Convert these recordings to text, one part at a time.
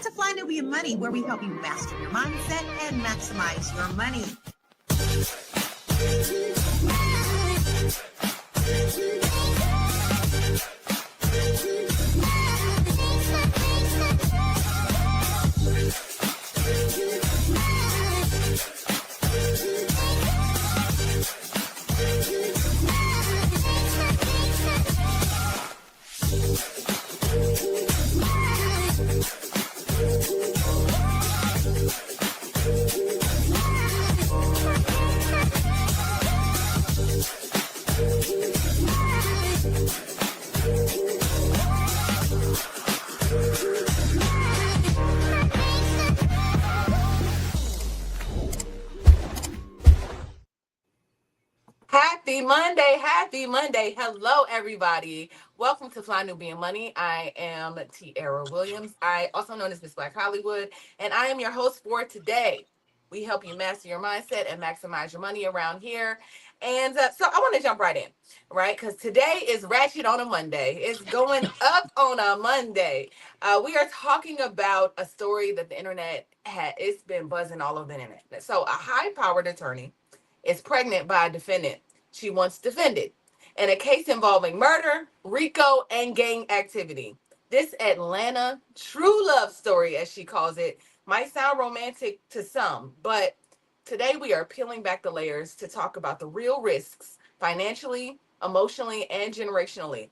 Welcome to Fly Nubian Money, where we help you master your mindset and maximize your money. Happy Monday. Hello, everybody. Welcome to Fly Nubian Money. I am Tiara Williams. I also known as Miss Black Hollywood, and I am your host for today. We help you master your mindset and maximize your money around here. And so I want to jump right in, right? Because today is Ratchet on a Monday. It's going up on a Monday. We are talking about a story that the internet it's been buzzing all over the internet. So a high-powered attorney is pregnant by a defendant she once defended in a case involving murder, RICO, and gang activity. This Atlanta true love story, as she calls it, might sound romantic to some, but today we are peeling back the layers to talk about the real risks financially, emotionally, and generationally.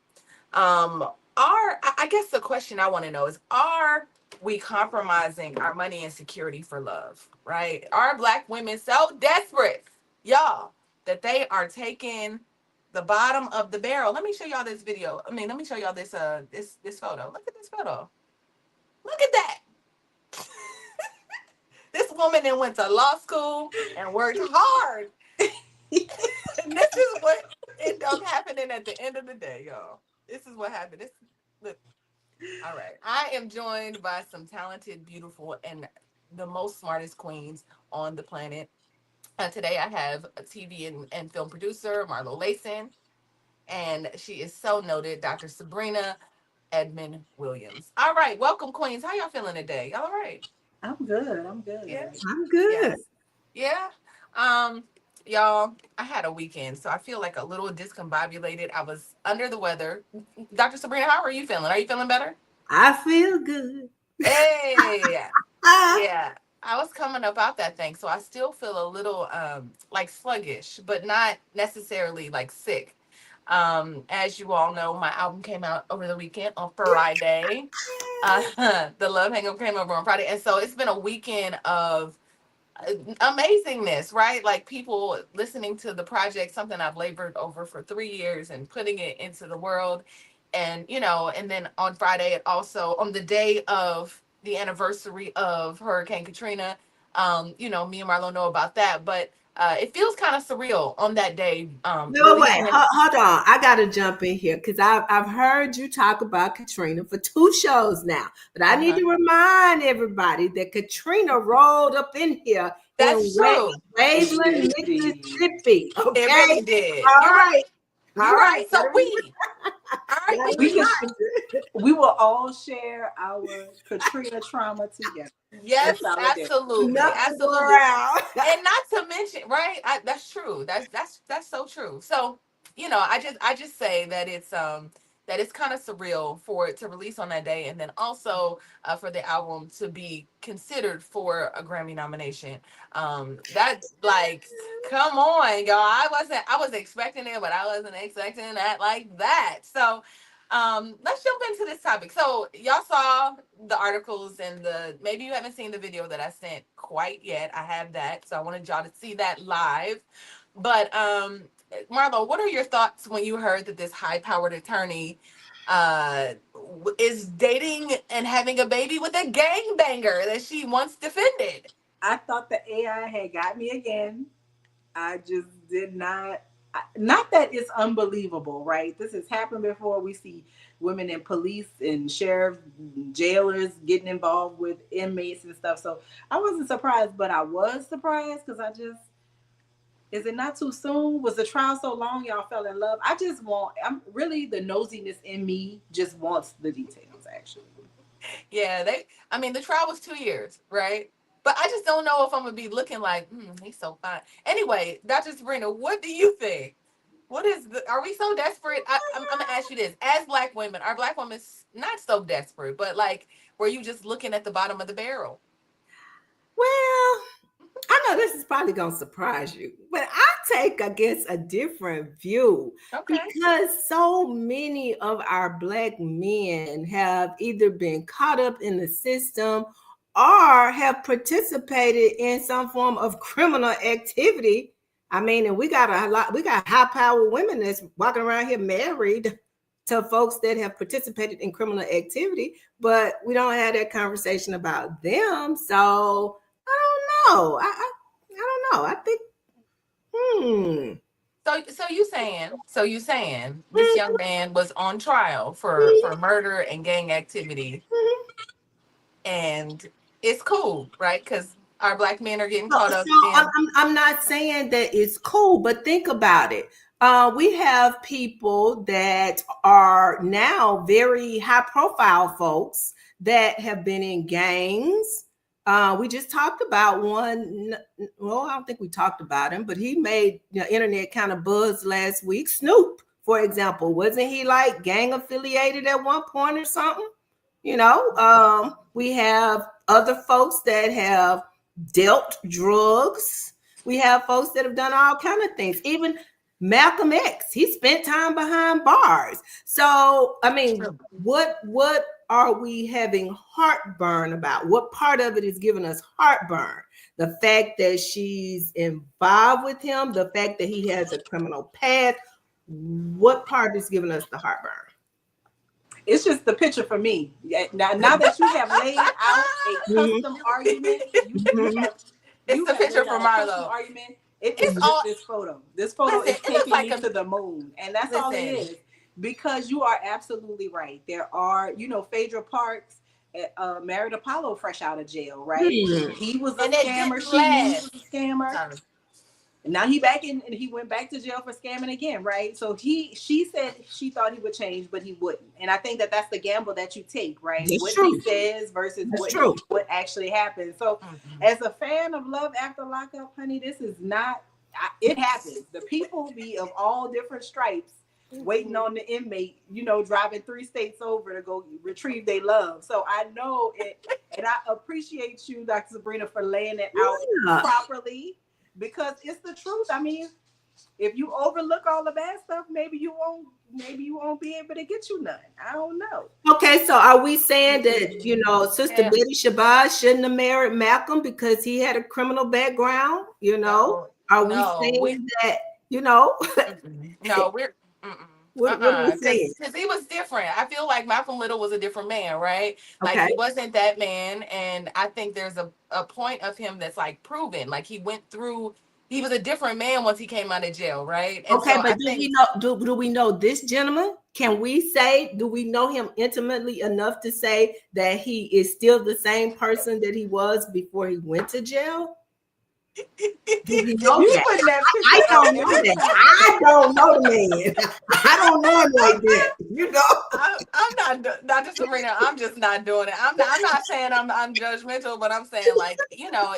I guess the question I want to know is, are we compromising our money and security for love, right? Are Black women so desperate, y'all, that they are taking the bottom of the barrel? Let me show y'all this video. Let me show y'all this this photo. Look at this photo. Look at that. This woman then went to law school and worked hard. And this is what ended up happening at the end of the day, y'all. This is what happened. Look. All right. I am joined by some talented, beautiful, and the most smartest queens on the planet. Today I have a TV and film producer, Marlo Layson, and she is so noted, Dr. Sabrina Edmond Williams. All right. Welcome, queens. How y'all feeling today? Y'all all right? I'm good. Yeah. I'm good. Yeah. Y'all, I had a weekend, so I feel like a little discombobulated. I was under the weather. Dr. Sabrina, how are you feeling? Are you feeling better? I feel good. Hey. Yeah. I was coming up out that thing, so I still feel a little like sluggish, but not necessarily like sick. As you all know, my album came out over the weekend on Friday. The Love Hangover came over on Friday, and so it's been a weekend of amazingness, right? Like people listening to the project, something I've labored over for 3 years and putting it into the world. And, and then on Friday, also on the day of the anniversary of Hurricane Katrina, me and Marlo know about that, but it feels kind of surreal on that day. No, wait, hold on. I got to jump in here because I've heard you talk about Katrina for 2 shows now, but I need to remind everybody that Katrina rolled up in here. That's true. Waveland, Mississippi. Okay, it really did. All right. You're right. So we will all share our Katrina trauma together. Yes, absolutely. And not to mention, right? That's true. That's so true. So, I just say that it's kind of surreal for it to release on that day, and then also for the album to be considered for a Grammy nomination. That's like, come on, y'all. I was expecting it, but I wasn't expecting that like that. So let's jump into this topic. So y'all saw the articles and maybe you haven't seen the video that I sent quite yet. I have that, so I wanted y'all to see that live. But Marlo, what are your thoughts when you heard that this high-powered attorney is dating and having a baby with a gangbanger that she once defended? I thought the AI had got me again. I just did not. Not that it's unbelievable, right? This has happened before. We see women in police and sheriff, jailers getting involved with inmates and stuff. So I wasn't surprised, but I was surprised because is it not too soon? Was the trial so long y'all fell in love? I'm really, the nosiness in me just wants the details, actually. Yeah, I mean, the trial was 2 years, right? But I just don't know if I'm gonna be looking like, he's so fine. Anyway, Dr. Sabrina, what do you think? Are we so desperate? I'm gonna ask you this: as Black women, are Black women not so desperate, but like, were you just looking at the bottom of the barrel? Well, I know this is probably going to surprise you, but I take, I guess, a different view because so many of our Black men have either been caught up in the system or have participated in some form of criminal activity. I mean, and we got high powered women that's walking around here married to folks that have participated in criminal activity, but we don't have that conversation about them. So I don't know. I don't know. I think. So you saying this young man was on trial for murder and gang activity, and it's cool, right? Because our Black men are getting caught up. I'm not saying that it's cool, but think about it. We have people that are now very high profile folks that have been in gangs. We just talked about one. Well, I don't think we talked about him, but he made internet kind of buzz last week. Snoop, for example, wasn't he like gang affiliated at one point or something? We have other folks that have dealt drugs. We have folks that have done all kind of things. Even Malcolm X, he spent time behind bars. So, I mean, what are we having heartburn about? What part of it is giving us heartburn? The fact that she's involved with him, the fact that he has a criminal past. What part is giving us the heartburn? It's just the picture for me. Now that you have laid out a custom argument, it's the picture for Marlo. Argument. It's all this photo. This photo is taking me to the moon, and that's all it is. Because you are absolutely right. There are, Phaedra Parks married Apollo fresh out of jail, right? He was a scammer. She was a scammer. Sorry. And now he went back to jail for scamming again, right? So she said she thought he would change, but he wouldn't. And I think that that's the gamble that you take, right? He says versus what actually happens. So as a fan of Love After Lockup, honey, this is not, it happens. The people be of all different stripes waiting on the inmate, driving 3 states over to go retrieve their love. So I know it, and I appreciate you, Dr. Sabrina, for laying it out properly. Because it's the truth. I mean, if you overlook all the bad stuff, maybe you won't be able to get you none. I don't know. Okay, so are we saying that Sister Betty Shabazz shouldn't have married Malcolm because he had a criminal background? Are we saying that? No, we're. Because he was different. I feel like Malcolm Little was a different man, right? Like he wasn't that man, and I think there's a point of him that's like proven. Like he was a different man once he came out of jail, right? And do we know this gentleman? Can we say, do we know him intimately enough to say that he is still the same person that he was before he went to jail? Do we know that? I don't know that. I don't know the man. I don't know him like that. I'm not, Dr. Sabrina. I'm just not doing it. I'm not saying I'm judgmental, but I'm saying like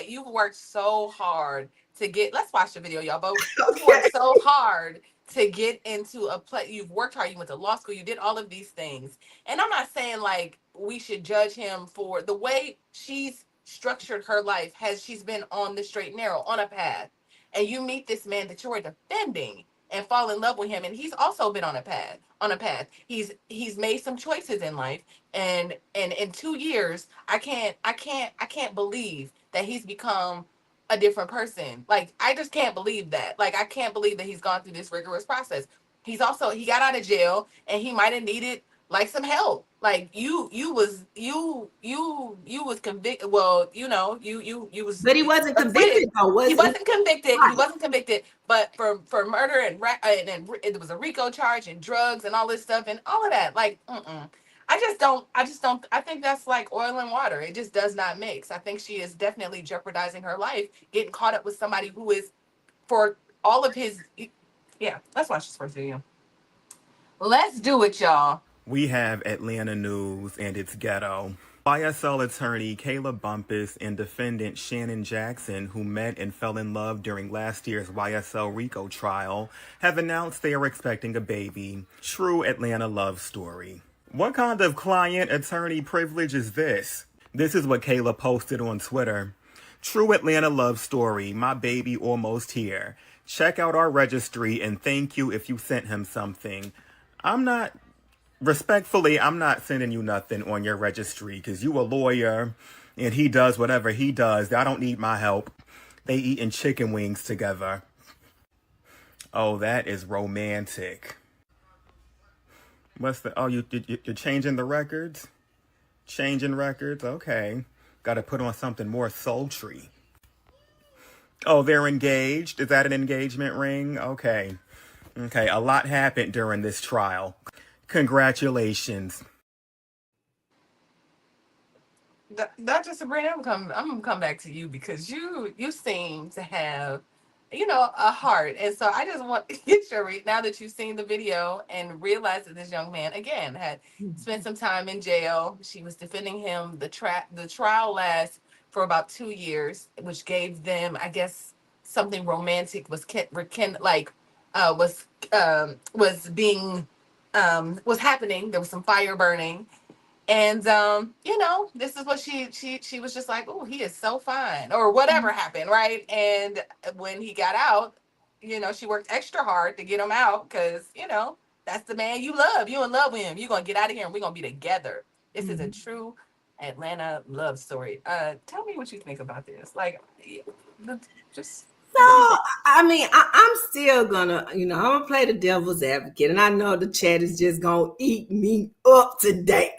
you've worked so hard to get. Let's watch the video, y'all. But you've worked so hard to get into a place. You've worked hard. You went to law school. You did all of these things, and I'm not saying like we should judge him for the way she's structured her life. She's been on the straight and narrow, on a path, and you meet this man that you're defending and fall in love with him, and he's also been on a path. He's made some choices in life, and in 2 years I can't believe that he's become a different person. Like I just can't believe that. Like I can't believe that he's gone through this rigorous process. He got out of jail, and he might have needed like some help. Like you was convicted. Well, you was. But he wasn't convicted, though, was he? He wasn't convicted. Right. He wasn't convicted. But for murder and it was a RICO charge and drugs and all this stuff and all of that. Like, I just don't. I think that's like oil and water. It just does not mix. I think she is definitely jeopardizing her life, getting caught up with somebody who is, for all of his. Yeah, let's watch this first video. Let's do it, y'all. We have Atlanta news, and it's ghetto. YSL attorney Kayla Bumpus and defendant Shannon Jackson, who met and fell in love during last year's YSL RICO trial, have announced they are expecting a baby. True Atlanta love story. What kind of client attorney privilege is this? This is what Kayla posted on Twitter. True Atlanta love story. My baby almost here. Check out our registry and thank you if you sent him something. Respectfully, I'm not sending you nothing on your registry because you a lawyer and he does whatever he does. I don't need my help. They eating chicken wings together. Oh, that is romantic. You're changing the records? Changing records? Okay. Got to put on something more sultry. Oh, they're engaged? Is that an engagement ring? Okay. Okay, a lot happened during this trial. Congratulations. Dr. Sabrina, I'm gonna come back to you because you seem to have, a heart, and so I just want Sherry, now that you've seen the video and realized that this young man again had spent some time in jail. She was defending him. The trial lasts for about 2 years, which gave them, I guess, something romantic was happening. There was some fire burning, and this is what she was just like, oh, he is so fine, or whatever happened, right? And when he got out, she worked extra hard to get him out because that's the man you love. You in love with him. You're gonna get out of here and we're gonna be together. This is a true Atlanta love story. Tell me what you think about this. Like, just So, I mean, I'm still gonna, I'm gonna play the devil's advocate, and I know the chat is just gonna eat me up today,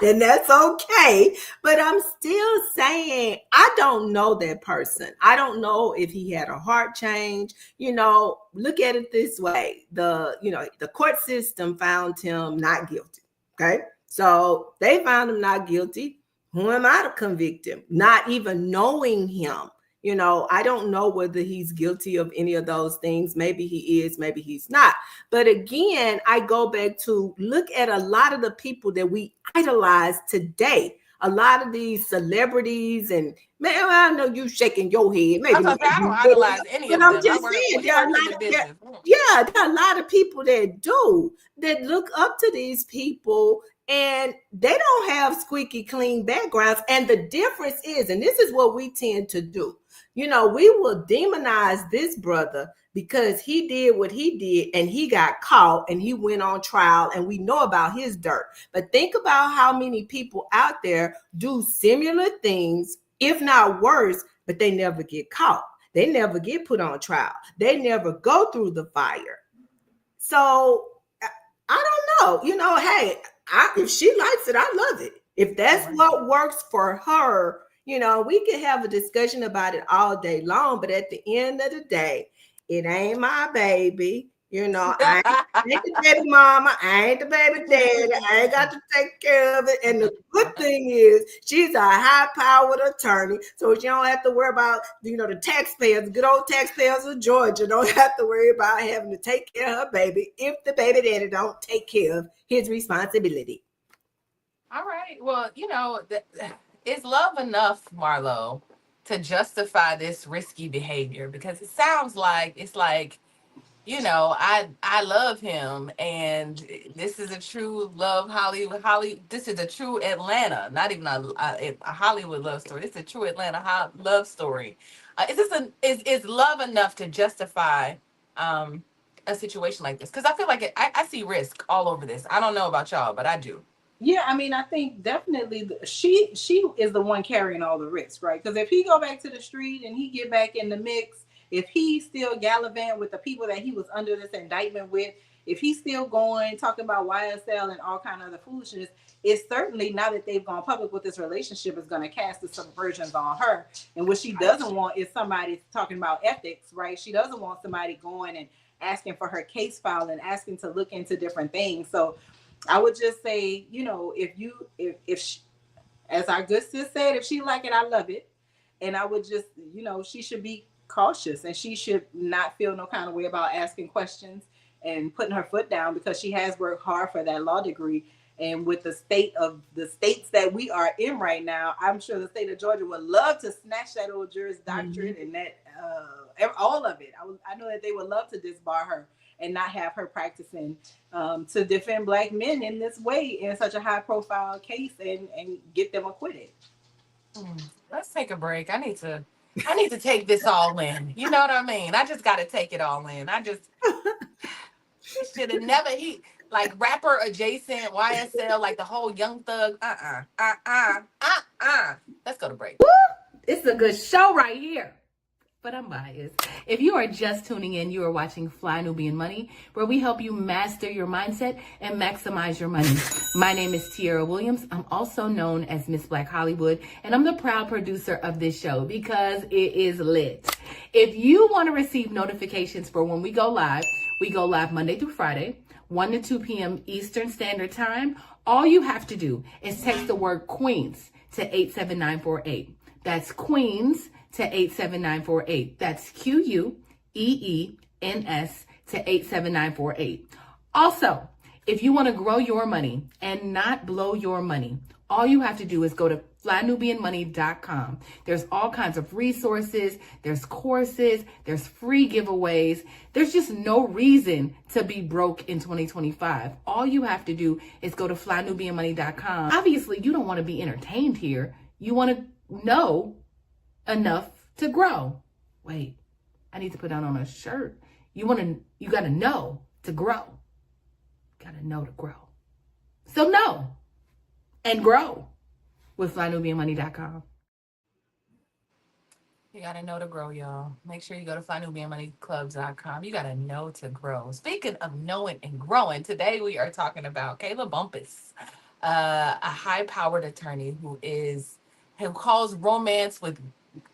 and that's okay. But I'm still saying I don't know that person. I don't know if he had a heart change. Look at it this way: the court system found him not guilty. Okay, so they found him not guilty. Who am I to convict him? Not even knowing him. I don't know whether he's guilty of any of those things. Maybe he is, maybe he's not. But again, I go back to look at a lot of the people that we idolize today. A lot of these celebrities, and man, I know you shaking your head. Maybe I don't idolize any of them. I'm just saying, there are a lot of people that look up to these people, and they don't have squeaky clean backgrounds. And the difference is, and this is what we tend to do, we will demonize this brother because he did what he did and he got caught and he went on trial and we know about his dirt. But think about how many people out there do similar things, if not worse, but they never get caught. They never get put on trial. They never go through the fire. So I don't know. Hey, if she likes it, I love it. If that's what works for her, we can have a discussion about it all day long. But at the end of the day, it ain't my baby. I ain't the baby mama. I ain't the baby daddy. I ain't got to take care of it. And the good thing is she's a high-powered attorney, so she don't have to worry about, the taxpayers, good old taxpayers of Georgia don't have to worry about having to take care of her baby if the baby daddy don't take care of his responsibility. All right. Well, is love enough, Marlo, to justify this risky behavior? Because it sounds like it's like, I love him, and this is a true love Hollywood. This is a true Atlanta, not even a Hollywood love story. This is a true Atlanta love story. Is love enough to justify a situation like this? Because I feel like I see risk all over this. I don't know about y'all, but I do. Yeah, I mean, I think definitely she is the one carrying all the risk, right? Because if he go back to the street and he get back in the mix, if he still gallivant with the people that he was under this indictment with, if he's still going talking about YSL and all kind of other foolishness, it's certainly, now that they've gone public with this relationship, is going to cast the subversions on her. And what she doesn't want is somebody talking about ethics, right? She doesn't want somebody going and asking for her case file and asking to look into different things. So I would just say, if she, as our good sis said, if she like it, I love it. And I would just, she should be cautious and she should not feel no kind of way about asking questions and putting her foot down, because she has worked hard for that law degree. And with the states that we are in right now, I'm sure the state of Georgia would love to snatch that old juris doctorate and that all of it. I know that they would love to disbar her and not have her practicing to defend Black men in this way in such a high profile case and get them acquitted. Let's take a break. I need to take this all in. You know what I mean? I just got to take it all in. He should have never, like rapper adjacent, YSL, like the whole Young Thug. Let's go to break. It's a good show right here. But I'm biased. If you are just tuning in, you are watching Fly Nubian Money, where we help you master your mindset and maximize your money. My name is Tiara Williams. I'm also known as Miss Black Hollywood, and I'm the proud producer of this show because it is lit. If you want to receive notifications for when we go live Monday through Friday, 1 to 2 p.m. Eastern Standard Time. All you have to do is text the word Queens to 87948. That's Queens to 87948. That's QUEENS to 87948. Also, if you want to grow your money and not blow your money, all you have to do is go to flynubianmoney.com. There's all kinds of resources, there's courses, there's free giveaways. There's just no reason to be broke in 2025. All you have to do is go to flynubianmoney.com. Obviously, you don't want to be entertained here. You want to know enough to grow. Wait, I need to put that on a shirt. You got to know to grow. Got to know to grow. So know and grow with flynubianmoney.com. You got to know to grow, y'all. Make sure you go to flynubianmoneyclubs.com. You got to know to grow. Speaking of knowing and growing, today we are talking about Kayla Bumpus, a high-powered attorney who calls romance with,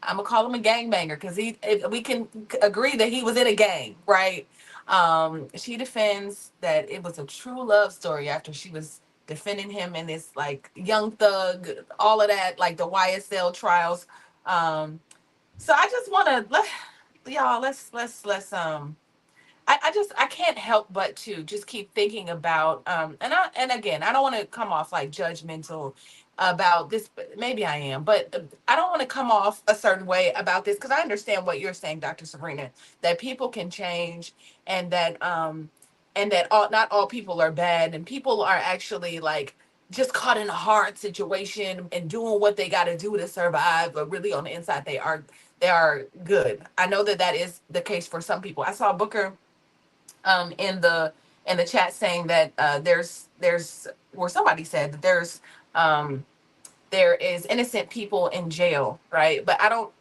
I'm gonna call him a gangbanger because we can agree that he was in a gang, right? She defends that it was a true love story after she was defending him in this like Young Thug, all of that, like the YSL trials. So I just want to let's I can't help but to just keep thinking about and again, I don't want to come off like judgmental about this, but maybe I am, but I don't want to come off a certain way about this because I understand what you're saying, Dr. Sabrina, that people can change and that not all people are bad and people are actually like just caught in a hard situation and doing what they got to do to survive, but really on the inside they are good. I know that is the case for some people. I saw Booker in the chat saying that there's where somebody said that there is innocent people in jail, right? But I don't,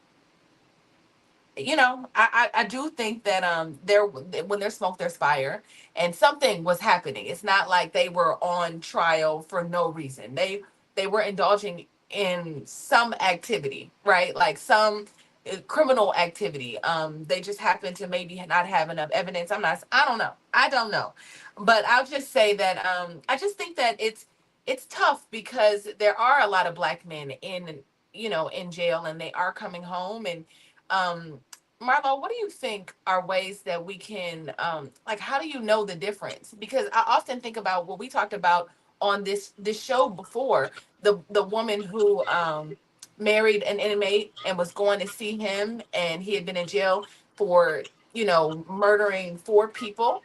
I do think that when there's smoke there's fire, and something was happening. It's not like they were on trial for no reason. They were indulging in some activity, right? Like some criminal activity. They just happen to maybe not have enough evidence. I don't know. But I'll just say that I just think that it's tough because there are a lot of Black men in jail, and they are coming home. And Marlo, what do you think are ways that we can like, how do you know the difference? Because I often think about what we talked about on this show before, the woman who married an inmate and was going to see him, and he had been in jail for murdering 4 people,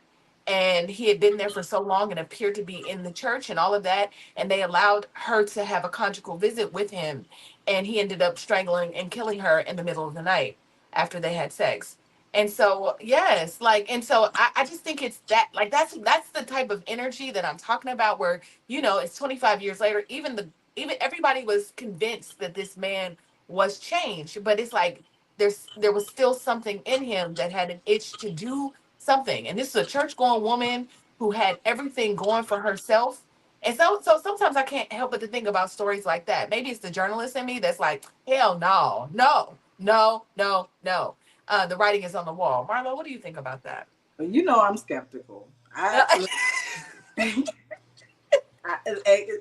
and he had been there for so long and appeared to be in the church and all of that, and they allowed her to have a conjugal visit with him, and he ended up strangling and killing her in the middle of the night after they had sex. And so yes, like, and so I just think it's that, like, that's the type of energy that I'm talking about, where it's 25 years later, even everybody was convinced that this man was changed, but it's like there was still something in him that had an itch to do something. And this is a church-going woman who had everything going for herself. And so sometimes I can't help but to think about stories like that. Maybe it's the journalist in me that's like, hell no. The writing is on the wall. Marlo, what do you think about that? I'm skeptical.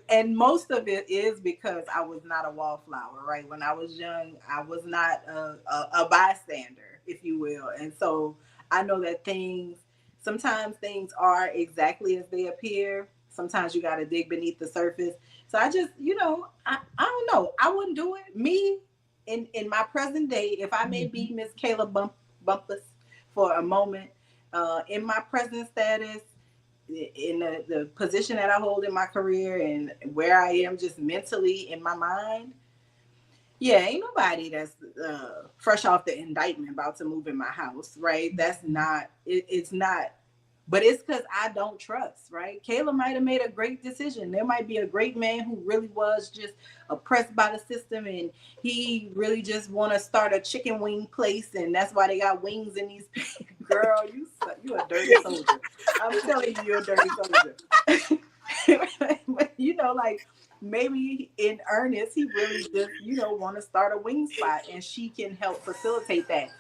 And most of it is because I was not a wallflower, right? When I was young, I was not a bystander, if you will. And so I know that sometimes things are exactly as they appear. sometimes you got to dig beneath the surface. So I just, I don't know. I wouldn't do it. Me, in my present day, if I may be Miss Kayla Bumpus for a moment, in my present status, in the position that I hold in my career and where I am just mentally in my mind, yeah, ain't nobody that's fresh off the indictment about to move in my house, right? That's not, it's not, but it's because I don't trust, right? Kayla might have made a great decision. There might be a great man who really was just oppressed by the system and he really just want to start a chicken wing place and that's why they got wings in these. Girl, you a dirty soldier. I'm telling you, you're a dirty soldier. But, like, maybe in earnest, he really just, want to start a wing spot and she can help facilitate that.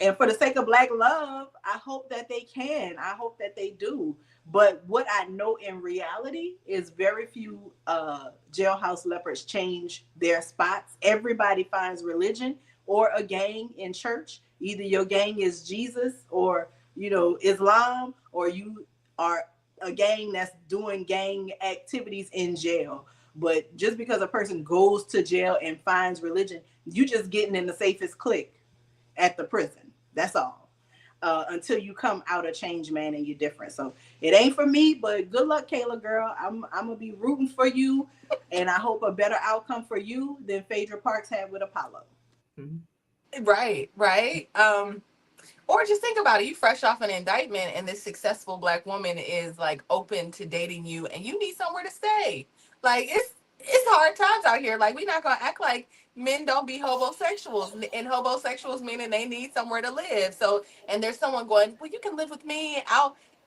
And for the sake of Black love, I hope that they can. I hope that they do. But what I know in reality is very few jailhouse lepers change their spots. Everybody finds religion or a gang in church. Either your gang is Jesus or, Islam, or you are a gang that's doing gang activities in jail. But just because a person goes to jail and finds religion, you just getting in the safest clique at the prison. That's all. Until you come out a changed man and you're different. So it ain't for me, but good luck, Kayla girl. I'm gonna be rooting for you, and I hope a better outcome for you than Phaedra Parks had with Apollo. Right. Or just think about it. You fresh off an indictment and this successful Black woman is like open to dating you and you need somewhere to stay. Like it's hard times out here. Like we're not gonna act like men don't be homosexuals and homosexuals meaning they need somewhere to live. So and there's someone going, well, you can live with me.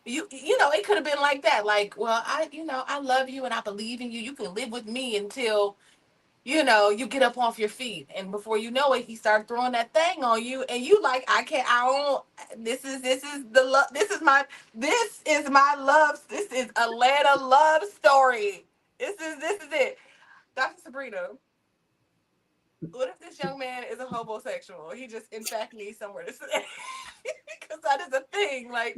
It could have been like that. Like, well, I love you and I believe in you. You can live with me until you get up off your feet, and before you know it, he starts throwing that thing on you, and you like, I don't. This is my love. This is Atlanta love story. This is it. Dr. Sabrina, what if this young man is a homosexual? He just in fact needs somewhere to stay because that is a thing. Like,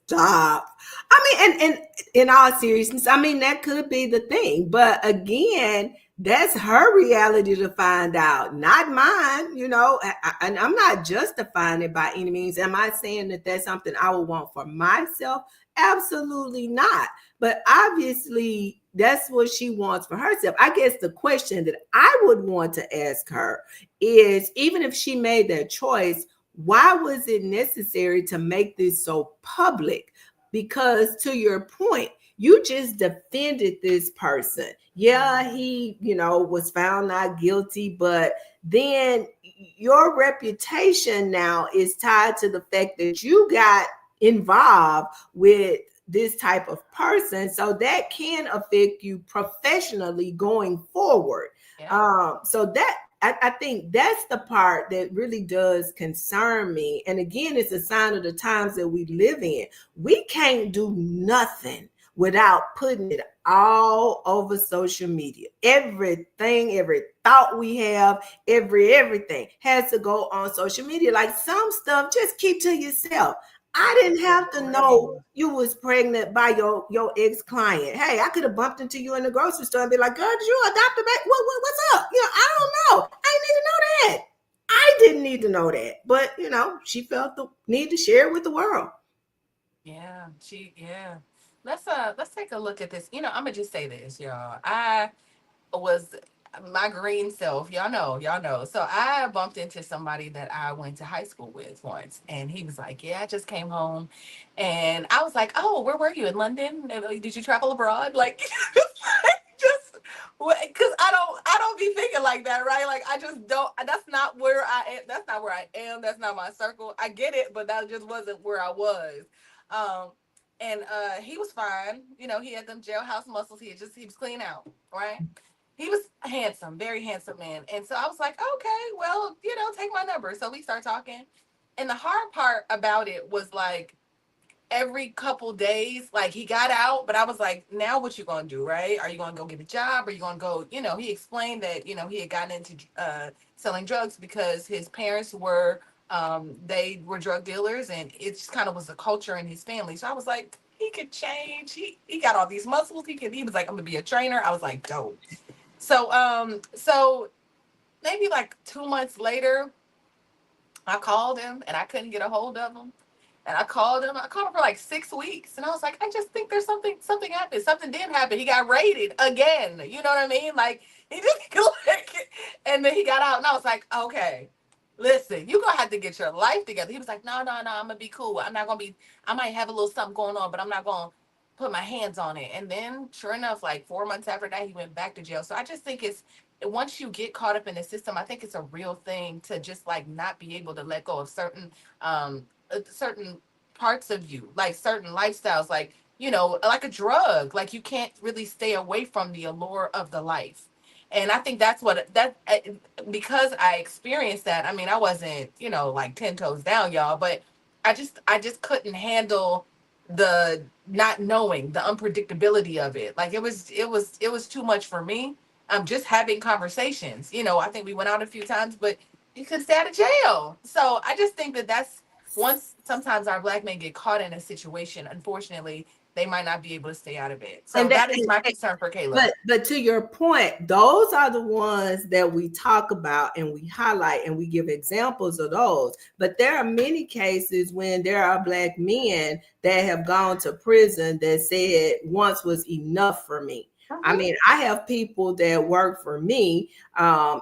Stop. I mean, and in all seriousness, I mean, that could be the thing. But again, that's her reality to find out, not mine, and I'm not justifying it by any means. Am I saying that that's something I would want for myself? Absolutely not. But obviously, that's what she wants for herself. I guess the question that I would want to ask her is, even if she made that choice, why was it necessary to make this so public? Because to your point, you just defended this person. Yeah, he, was found not guilty, but then your reputation now is tied to the fact that you got involved with this type of person. So that can affect you professionally going forward. yeah. So that I think that's the part that really does concern me. And again, it's a sign of the times that we live in. We can't do nothing without putting it all over social media. Everything, every thought we have, everything has to go on social media. Like some stuff, just keep to yourself. I didn't have to know you was pregnant by your ex-client. Hey, I could have bumped into you in the grocery store and be like, girl, did you adopt a baby? What's up? I don't know. I didn't need to know that. I didn't need to know that. But, she felt the need to share it with the world. Yeah. Let's take a look at this. I'm gonna just say this, y'all. I was my green self. Y'all know. So I bumped into somebody that I went to high school with once, and he was like, "Yeah, I just came home," and I was like, "Oh, where were you in London? Did you travel abroad?" Like, just because I don't be thinking like that, right? Like I just don't. That's not where I am. That's not where I am. That's not my circle. I get it, but that just wasn't where I was. Um, and he was fine. He had them jailhouse muscles. He was clean out, right? He was handsome, very handsome man. And so I was like, okay, well, take my number. So we start talking. And the hard part about it was like every couple days, like he got out, but I was like, now what you gonna do, right? Are you gonna go get a job? Are you gonna go, he explained that, he had gotten into selling drugs because his parents were They were drug dealers, and it just kind of was a culture in his family. So I was like, he could change. He got all these muscles. He was like, I'm gonna be a trainer. I was like, dope. So maybe like 2 months later, I called him and I couldn't get a hold of him. And I called him. I called him for like 6 weeks, and I was like, I just think there's something happened. Something did happen. He got raided again. You know what I mean? Like he just like, and then he got out, and I was like, okay, listen, you gonna have to get your life together. He was like, no, I'm gonna be cool. I'm not gonna be. I might have a little something going on, but I'm not gonna put my hands on it. And then, sure enough, like 4 months after that, he went back to jail. So I just think it's once you get caught up in the system, I think it's a real thing to just like not be able to let go of certain parts of you, like certain lifestyles, like like a drug. Like you can't really stay away from the allure of the life. And I think that's because I experienced that. I mean, I wasn't like 10 toes down, y'all, but I just couldn't handle the not knowing, the unpredictability of it. Like it was too much for me. I'm just having conversations. I think we went out a few times, but you could stay out of jail. So I just think that's once sometimes our black men get caught in a situation, unfortunately, they might not be able to stay out of it. So that is my concern for Kayla. But to your point, those are the ones that we talk about and we highlight and we give examples of those. But there are many cases when there are black men that have gone to prison that said once was enough for me. I mean, I have people that work for me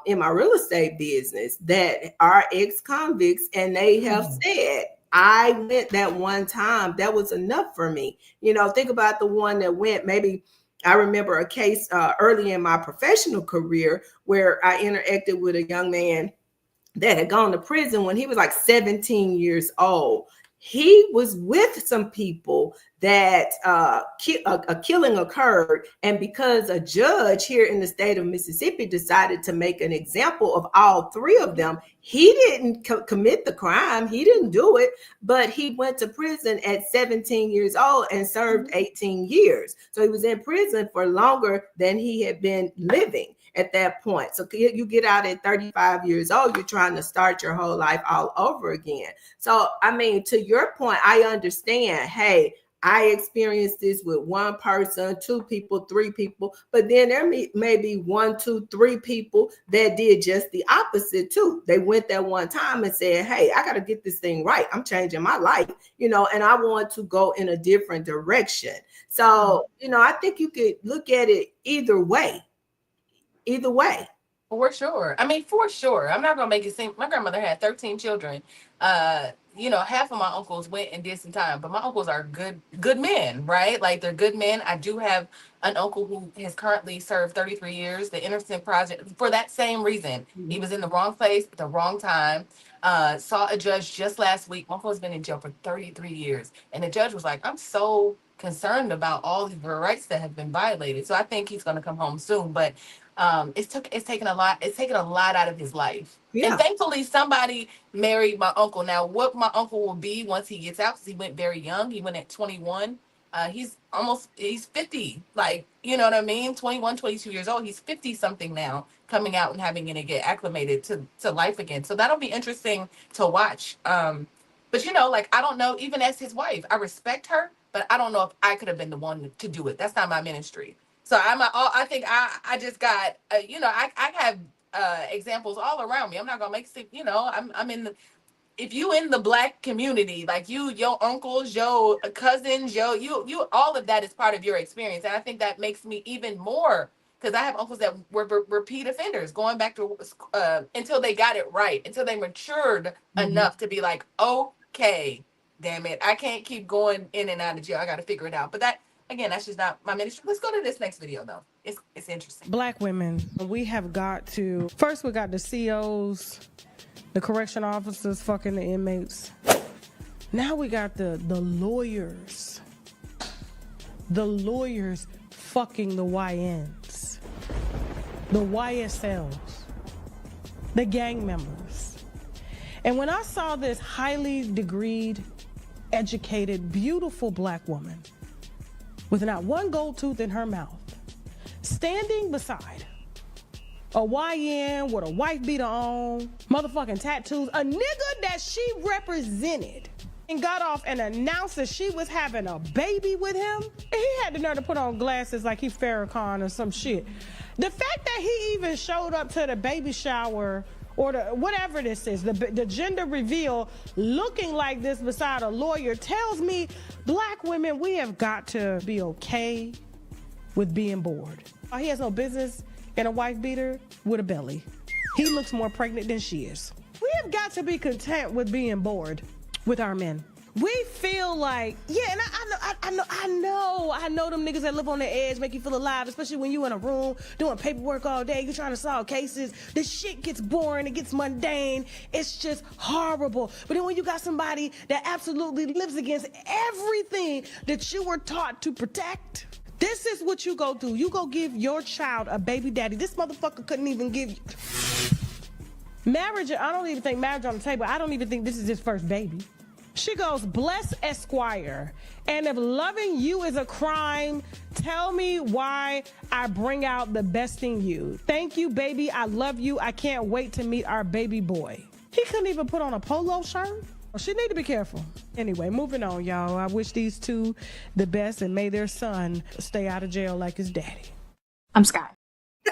in my real estate business that are ex-convicts, and they have said, I went that one time, that was enough for me. Think about the one that went, maybe I remember a case early in my professional career where I interacted with a young man that had gone to prison when he was like 17 years old. He was with some people that a killing occurred, and because a judge here in the state of Mississippi decided to make an example of all three of them, he didn't commit the crime. He didn't do it, but he went to prison at 17 years old and served 18 years. So he was in prison for longer than he had been living at that point. So you get out at 35 years old, you're trying to start your whole life all over again. So, I mean, to your point, I understand, hey, I experienced this with one person, two people, three people, but then there may be 1, 2, 3 people that did just the opposite too. They went there one time and said, hey, I got to get this thing right. I'm changing my life, and I want to go in a different direction. So, I think you could look at it either way. For sure. I mean, for sure. I'm not gonna make it seem. My grandmother had 13 children. Half of my uncles went and did some time, but my uncles are good men, right? Like they're good men. I do have an uncle who has currently served 33 years, the Innocent Project, for that same reason. He was in the wrong place at the wrong time. Saw a judge just last week. My uncle's been in jail for 33 years, and the judge was like, "I'm so concerned about all the rights that have been violated." So I think he's gonna come home soon, but. It's taken a lot out of his life. Yeah. And thankfully somebody married my uncle. Now what my uncle will be once he gets out, because he went very young, he went at 21. He's 50, like, you know what I mean? 21, 22 years old. He's 50 something now, coming out and having to get acclimated to life again. So that'll be interesting to watch. But like, I don't know, even as his wife, I respect her, but I don't know if I could have been the one to do it. That's not my ministry. So I think I just got, I have examples all around me. I'm not gonna make, I'm in the, if you in the black community, like your uncles, your cousins, you, all of that is part of your experience. And I think that makes me even more, because I have uncles that were repeat offenders, going back to until they got it right, until they matured enough to be like, okay, damn it, I can't keep going in and out of jail. I got to figure it out. But that, again, that's just not my ministry. Let's go to this next video, though. It's interesting. Black women, we have got to, first we got the COs, the correction officers fucking the inmates. Now we got the lawyers. The lawyers fucking the YNs. The YSLs. The gang members. And when I saw this highly degreed, educated, beautiful black woman with not one gold tooth in her mouth, standing beside A YN with a wife beater on, motherfucking tattoos, a nigga that she represented and got off and announced that she was having a baby with him. And he had the nerve to put on glasses like he Farrakhan or some shit. The fact that he even showed up to the baby shower or the whatever this is, the gender reveal, looking like this beside a lawyer tells me black women, we have got to be okay with being bored. He has no business in a wife beater with a belly. He looks more pregnant than she is. We have got to be content with being bored with our men. We feel like, yeah, and I know them niggas that live on the edge make you feel alive, especially when you in a room doing paperwork all day, you're trying to solve cases. This shit gets boring, it gets mundane, it's just horrible. But then when you got somebody that absolutely lives against everything that you were taught to protect, this is what you go do. You go give your child a baby daddy. This motherfucker couldn't even give you marriage. I don't even think marriage on the table. I don't even think this is his first baby. She goes, bless Esquire. And if loving you is a crime, tell me why I bring out the best in you. Thank you, baby. I love you. I can't wait to meet our baby boy. He couldn't even put on a polo shirt. Well, she need to be careful. Anyway, moving on, y'all. I wish these two the best and may their son stay out of jail like his daddy. I'm Sky. This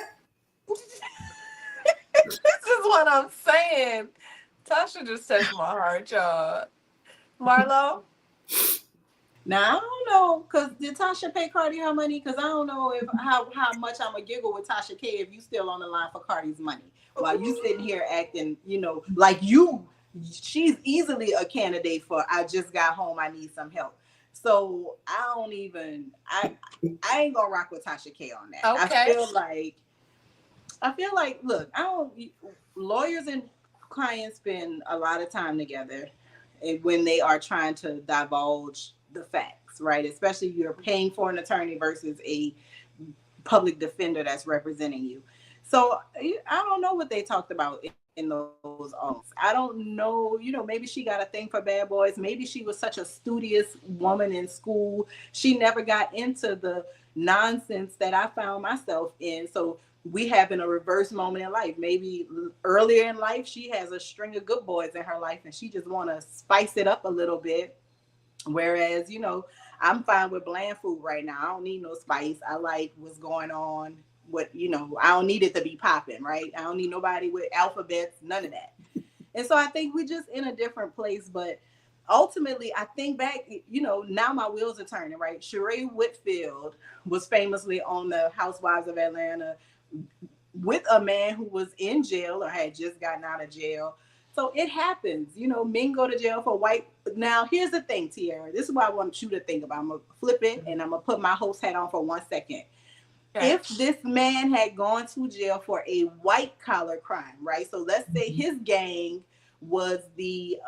is what I'm saying. Tasha just touched my heart, y'all. Marlo? Now I don't know, cause did Tasha pay Cardi her money? Cause I don't know if how much I'm gonna giggle with Tasha K if you still on the line for Cardi's money while you sitting here acting, like she's easily a candidate for I just got home, I need some help. So I ain't gonna rock with Tasha K on that. Okay. I feel like look, lawyers and clients spend a lot of time together when they are trying to divulge the facts, right? Especially if you're paying for an attorney versus a public defender that's representing you. So I don't know what they talked about in those arms. I don't know, maybe she got a thing for bad boys. Maybe she was such a studious woman in school. She never got into the nonsense that I found myself in. So we have in a reverse moment in life. Maybe earlier in life, she has a string of good boys in her life and she just want to spice it up a little bit. Whereas, I'm fine with bland food right now. I don't need no spice. I like what's going on. I don't need it to be popping, right? I don't need nobody with alphabets, none of that. And so I think we're just in a different place. But ultimately, I think back, now my wheels are turning, right? Sheree Whitfield was famously on the Housewives of Atlanta with a man who was in jail or had just gotten out of jail. So it happens, men go to jail for white. Now, here's the thing, Tiara. This is what I want you to think about. I'm going to flip it and I'm going to put my host hat on for 1 second. Okay. If this man had gone to jail for a white collar crime, right? So let's say his gang was the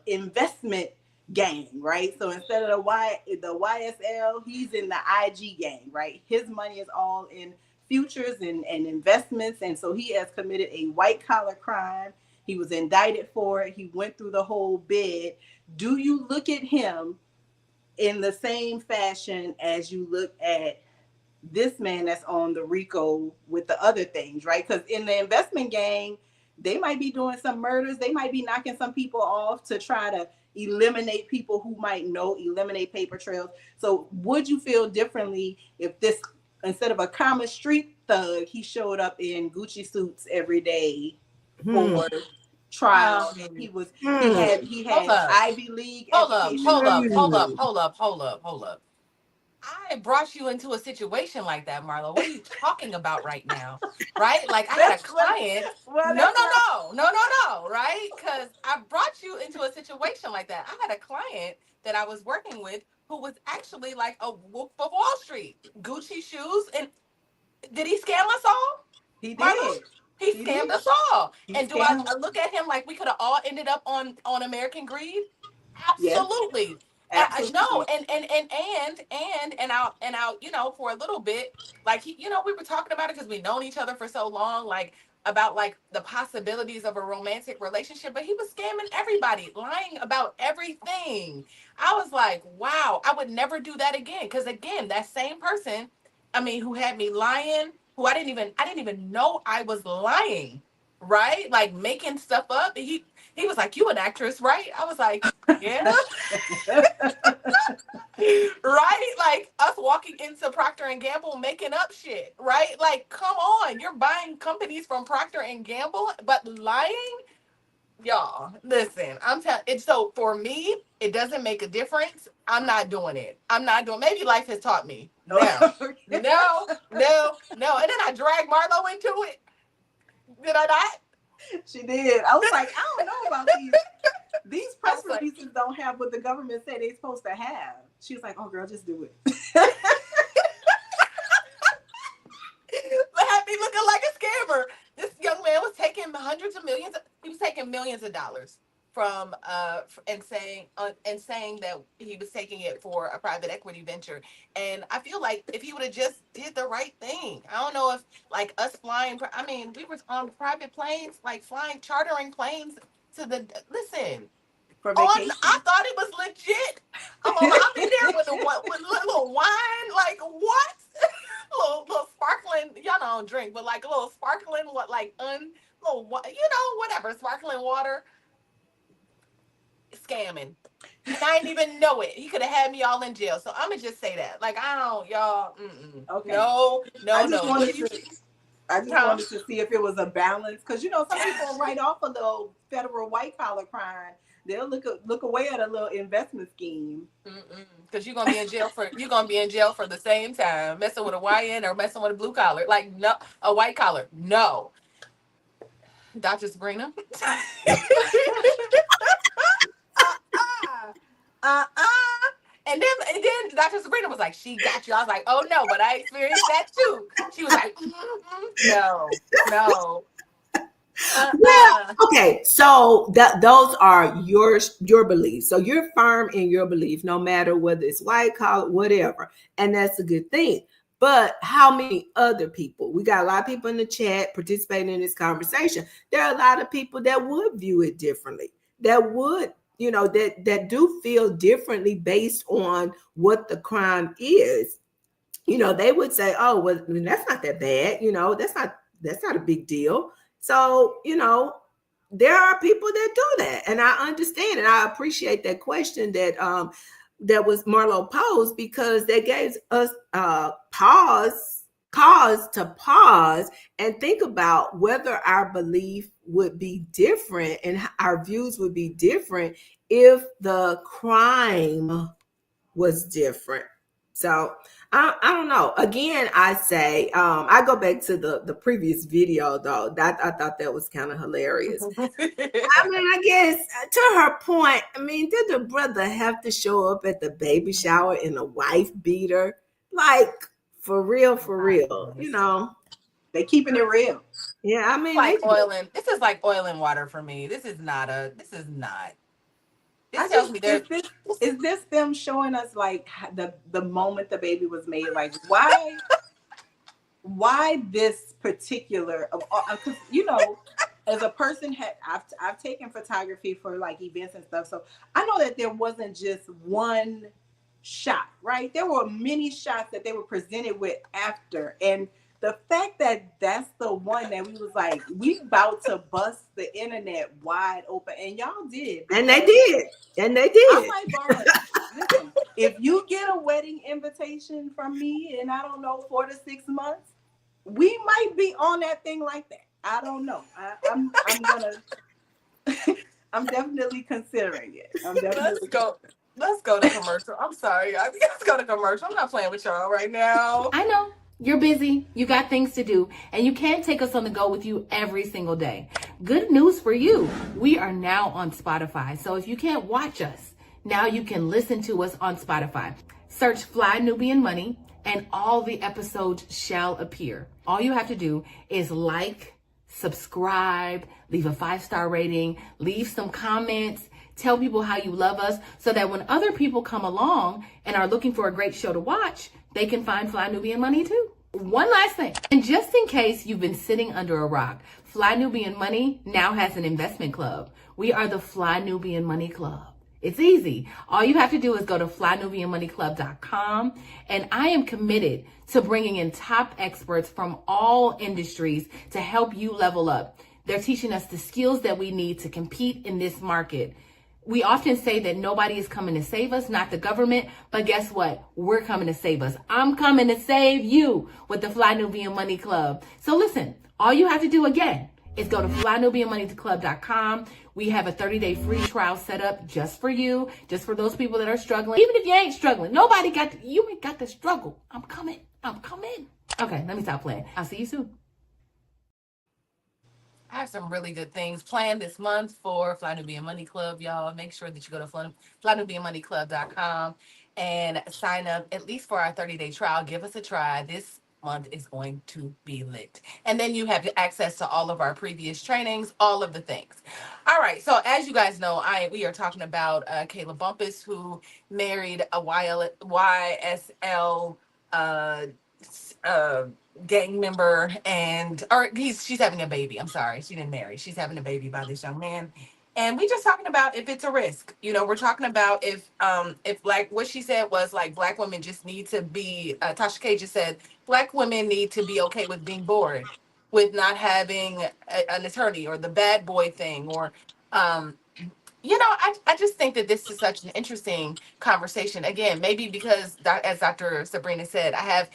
investment gang, right? So instead of the YSL, he's in the IG gang, right? His money is all in futures and investments. And so he has committed a white collar crime. He was indicted for it. He went through the whole bid. Do you look at him in the same fashion as you look at this man that's on the RICO with the other things, right? Because in the investment gang, they might be doing some murders. They might be knocking some people off to try to eliminate people who might eliminate paper trails. So would you feel differently if this, instead of a common street thug, he showed up in Gucci suits every day for trial, and he had Ivy League education? Hold up. I brought you into a situation like that, Marlo. What are you talking about right now? Right? Like I had a client. No, right? Because I brought you into a situation like that. I had a client that I was working with who was actually like a wolf of Wall Street, Gucci shoes, and did he scam us all? He did. Marlo? He scammed us all. And do I look at him like we could have all ended up on American Greed? Absolutely. Yes. No, and I'll for a little bit, like we were talking about it because we've known each other for so long, like about like the possibilities of a romantic relationship, but he was scamming everybody, lying about everything. I was like, wow, I would never do that again. Because again, that same person, who had me lying, who I didn't even know I was lying, right? Like making stuff up. And he was like, "You an actress, right?" I was like, "Yeah." Right? Like us walking into Procter and Gamble making up shit, right? Like, come on, you're buying companies from Procter and Gamble, but lying? Y'all, listen, I'm telling it. So for me, it doesn't make a difference. I'm not doing it. I'm not doing. Maybe life has taught me. No, no, no, no. And then I dragged Marlo into it. Did I not? She did. I was like, I don't know about these. These press releases don't have what the government said they're supposed to have. She was like, "Oh, girl, just do it." Had me looking like a scammer. This young man was taking hundreds of millions. He was taking millions of dollars from and saying that he was taking it for a private equity venture. And I feel like if he would have just did the right thing, I don't know if like us flying. I mean, we were on private planes, like flying, chartering planes to the listen. For vacation. I thought it was legit. I'm in there with a little wine, like what? little sparkling. Y'all don't drink, but like a little sparkling, whatever, sparkling water. Scamming. I didn't even know it. He could have had me all in jail. So I'm gonna just say that. Like I don't, y'all. Okay. No. I just wanted to see if it was a balance, because some people write off a little federal white collar crime. They'll look away at a little investment scheme. Because you're gonna be in jail for the same time, messing with a YN or messing with a blue collar. Like no, a white collar. No. Dr. Sabrina. And then Dr. Sabrina was like, "She got you." I was like, "Oh no," but I experienced that too. She was like, no. Well, okay, so those are your beliefs. So you're firm in your belief, no matter whether it's white collar, whatever, and that's a good thing. But how many other people? We got a lot of people in the chat participating in this conversation. There are a lot of people that would view it differently, that would, that do feel differently based on what the crime is. They would say, "Oh, well, that's not that bad. That's not a big deal." So, there are people that do that. And I understand and I appreciate that question that was Marlo posed, because that gave us cause to pause and think about whether our belief would be different and our views would be different if the crime was different. So I don't know. Again, I say I go back to the previous video though. That I thought that was kind of hilarious. I mean, I guess to her point, did the brother have to show up at the baby shower in a wife beater? Like for real, They keeping it real. Yeah, this is like oil and water for me. This is not. This tells me is this them showing us like the moment the baby was made? Like why this particular? Because as a person, I've taken photography for like events and stuff, so I know that there wasn't just one shot, right? There were many shots that they were presented with after, and the fact that that's the one that we was like, we about to bust the internet wide open, and y'all did. And they did. I'm like, Barbara, listen, if you get a wedding invitation from me in, I don't know, 4 to 6 months, we might be on that thing like that. I don't know. I'm definitely considering it. Let's go to commercial. I'm sorry. Let's go to commercial. I'm not playing with y'all right now. I know. You're busy, you got things to do, and you can't take us on the go with you every single day. Good news for you. We are now on Spotify. So if you can't watch us, now you can listen to us on Spotify. Search Fly Nubian Money and all the episodes shall appear. All you have to do is like, subscribe, leave a 5-star rating, leave some comments, tell people how you love us so that when other people come along and are looking for a great show to watch, they can find Fly Nubian Money too. One last thing, and just in case you've been sitting under a rock, Fly Nubian Money now has an investment club. We are the Fly Nubian Money Club. It's easy. All you have to do is go to flynubianmoneyclub.com, and I am committed to bringing in top experts from all industries to help you level up. They're teaching us the skills that we need to compete in this market. We often say that nobody is coming to save us, not the government, but guess what? We're coming to save us. I'm coming to save you with the Fly Nubian Money Club. So listen, all you have to do again is go to flynubianmoneyclub.com. We have a 30-day free trial set up just for you, just for those people that are struggling. Even if you ain't struggling, you ain't got to struggle. I'm coming. Okay, let me stop playing. I'll see you soon. I have some really good things planned this month for Fly Nubian Money Club, y'all. Make sure that you go to flynubianmoneyclub.com and sign up at least for our 30-day trial. Give us a try. This month is going to be lit. And then you have access to all of our previous trainings, all of the things. All right. So as you guys know, we are talking about Kayla Bumpus, who married a YSL gang member, she's having a baby. I'm sorry, she didn't marry. She's having a baby by this young man. And we just talking about if it's a risk. We're talking about if like what she said was like black women just need to be Tasha K just said black women need to be okay with being bored, with not having an attorney or the bad boy thing or I just think that this is such an interesting conversation. Again, maybe because, as Dr. Sabrina said, I have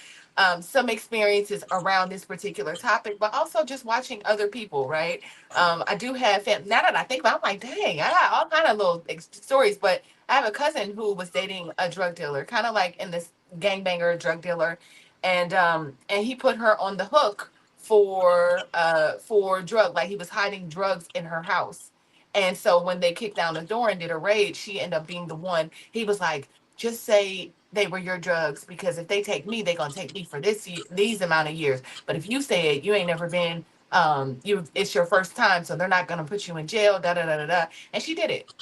some experiences around this particular topic, but also just watching other people, right? I do have now that I think about it, I'm like, dang, I got all kind of little stories, but I have a cousin who was dating a drug dealer, kind of like in this gangbanger drug dealer, and he put her on the hook for drug, like he was hiding drugs in her house. And so when they kicked down the door and did a raid, she ended up being the one. He was like, just say they were your drugs, because if they take me, they're going to take me for these amount of years. But if you say it, you ain't never been, it's your first time, so they're not going to put you in jail, da, da, da, da, da. And she did it.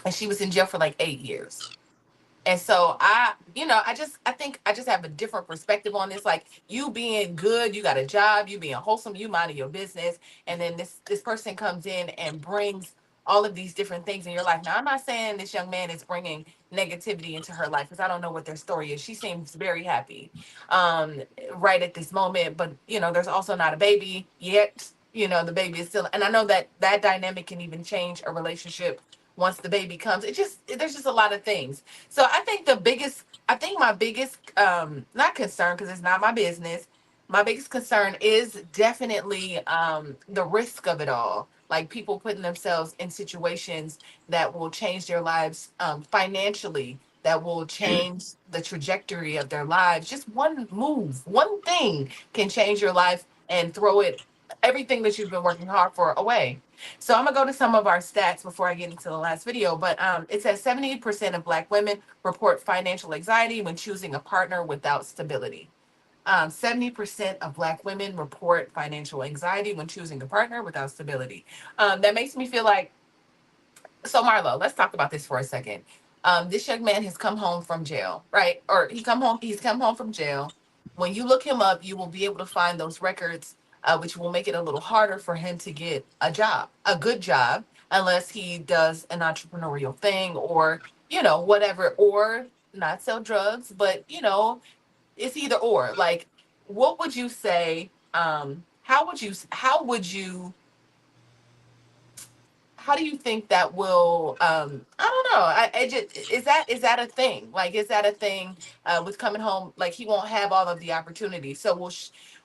And she was in jail for like 8 years. And so I think I just have a different perspective on this. Like, you being good, you got a job, you being wholesome, you minding your business, and then this person comes in and brings all of these different things in your life. Now, I'm not saying this young man is bringing negativity into her life, because I don't know what their story is. She seems very happy right at this moment, but there's also not a baby yet. The baby is still, and I know that dynamic can even change a relationship once the baby comes. There's just a lot of things. So I think my biggest, not concern, because it's not my business, my biggest concern is definitely the risk of it all. Like, people putting themselves in situations that will change their lives financially, that will change the trajectory of their lives. Just one move, one thing can change your life and throw everything that you've been working hard for away. So I'm gonna go to some of our stats before I get into the last video, but it says 70% of Black women report financial anxiety when choosing a partner without stability. 70% of Black women report financial anxiety when choosing a partner without stability. That makes me feel like, so Marlo, let's talk about this for a second. This young man has come home from jail, right? Or he's come home from jail. When you look him up, you will be able to find those records, which will make it a little harder for him to get a good job, unless he does an entrepreneurial thing or, whatever, or not sell drugs, but, it's either or. Like, what would you say? How do you think that will, I don't know, is that a thing? Like, is that a thing with coming home? Like, he won't have all of the opportunities. So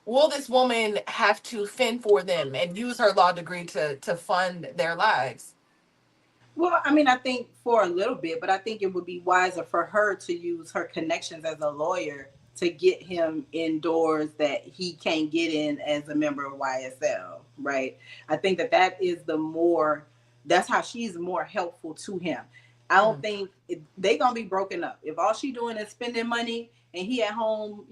will this woman have to fend for them and use her law degree to fund their lives? Well, I mean, I think for a little bit, but I think it would be wiser for her to use her connections as a lawyer to get him indoors that he can't get in as a member of YSL, right? I think that is that's how she's more helpful to him. I don't think they gonna be broken up. If all she doing is spending money and he at home,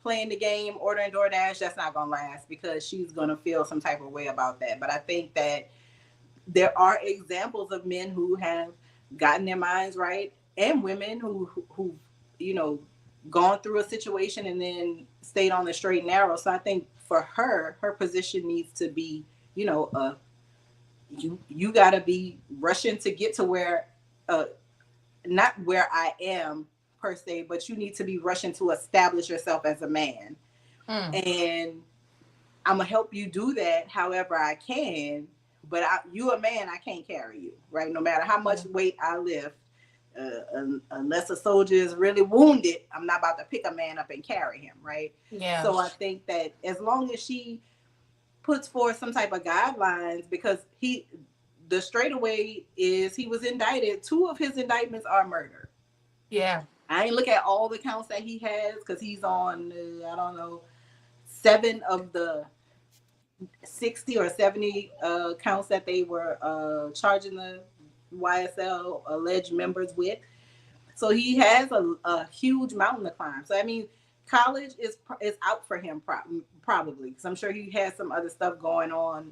playing the game, ordering DoorDash, that's not gonna last, because she's gonna feel some type of way about that. But I think that there are examples of men who have gotten their minds right, and women who gone through a situation and then stayed on the straight and narrow. So I think for her position needs to be, a, you got to be rushing to get to where, not where I am per se, but you need to be rushing to establish yourself as a man. And I'm gonna help you do that however I can. But you a man, I can't carry you, right? No matter how much weight I lift, unless a soldier is really wounded, I'm not about to pick a man up and carry him, right? Yeah. So I think that as long as she puts forth some type of guidelines, because the straightaway is he was indicted. 2 of his indictments are murder. Yeah. I ain't look at all the counts that he has because he's on, I don't know, 7 of the 60 or 70 counts that they were charging the YSL alleged members with. So he has a huge mountain to climb. So I mean, college is out for him probably, because I'm sure he has some other stuff going on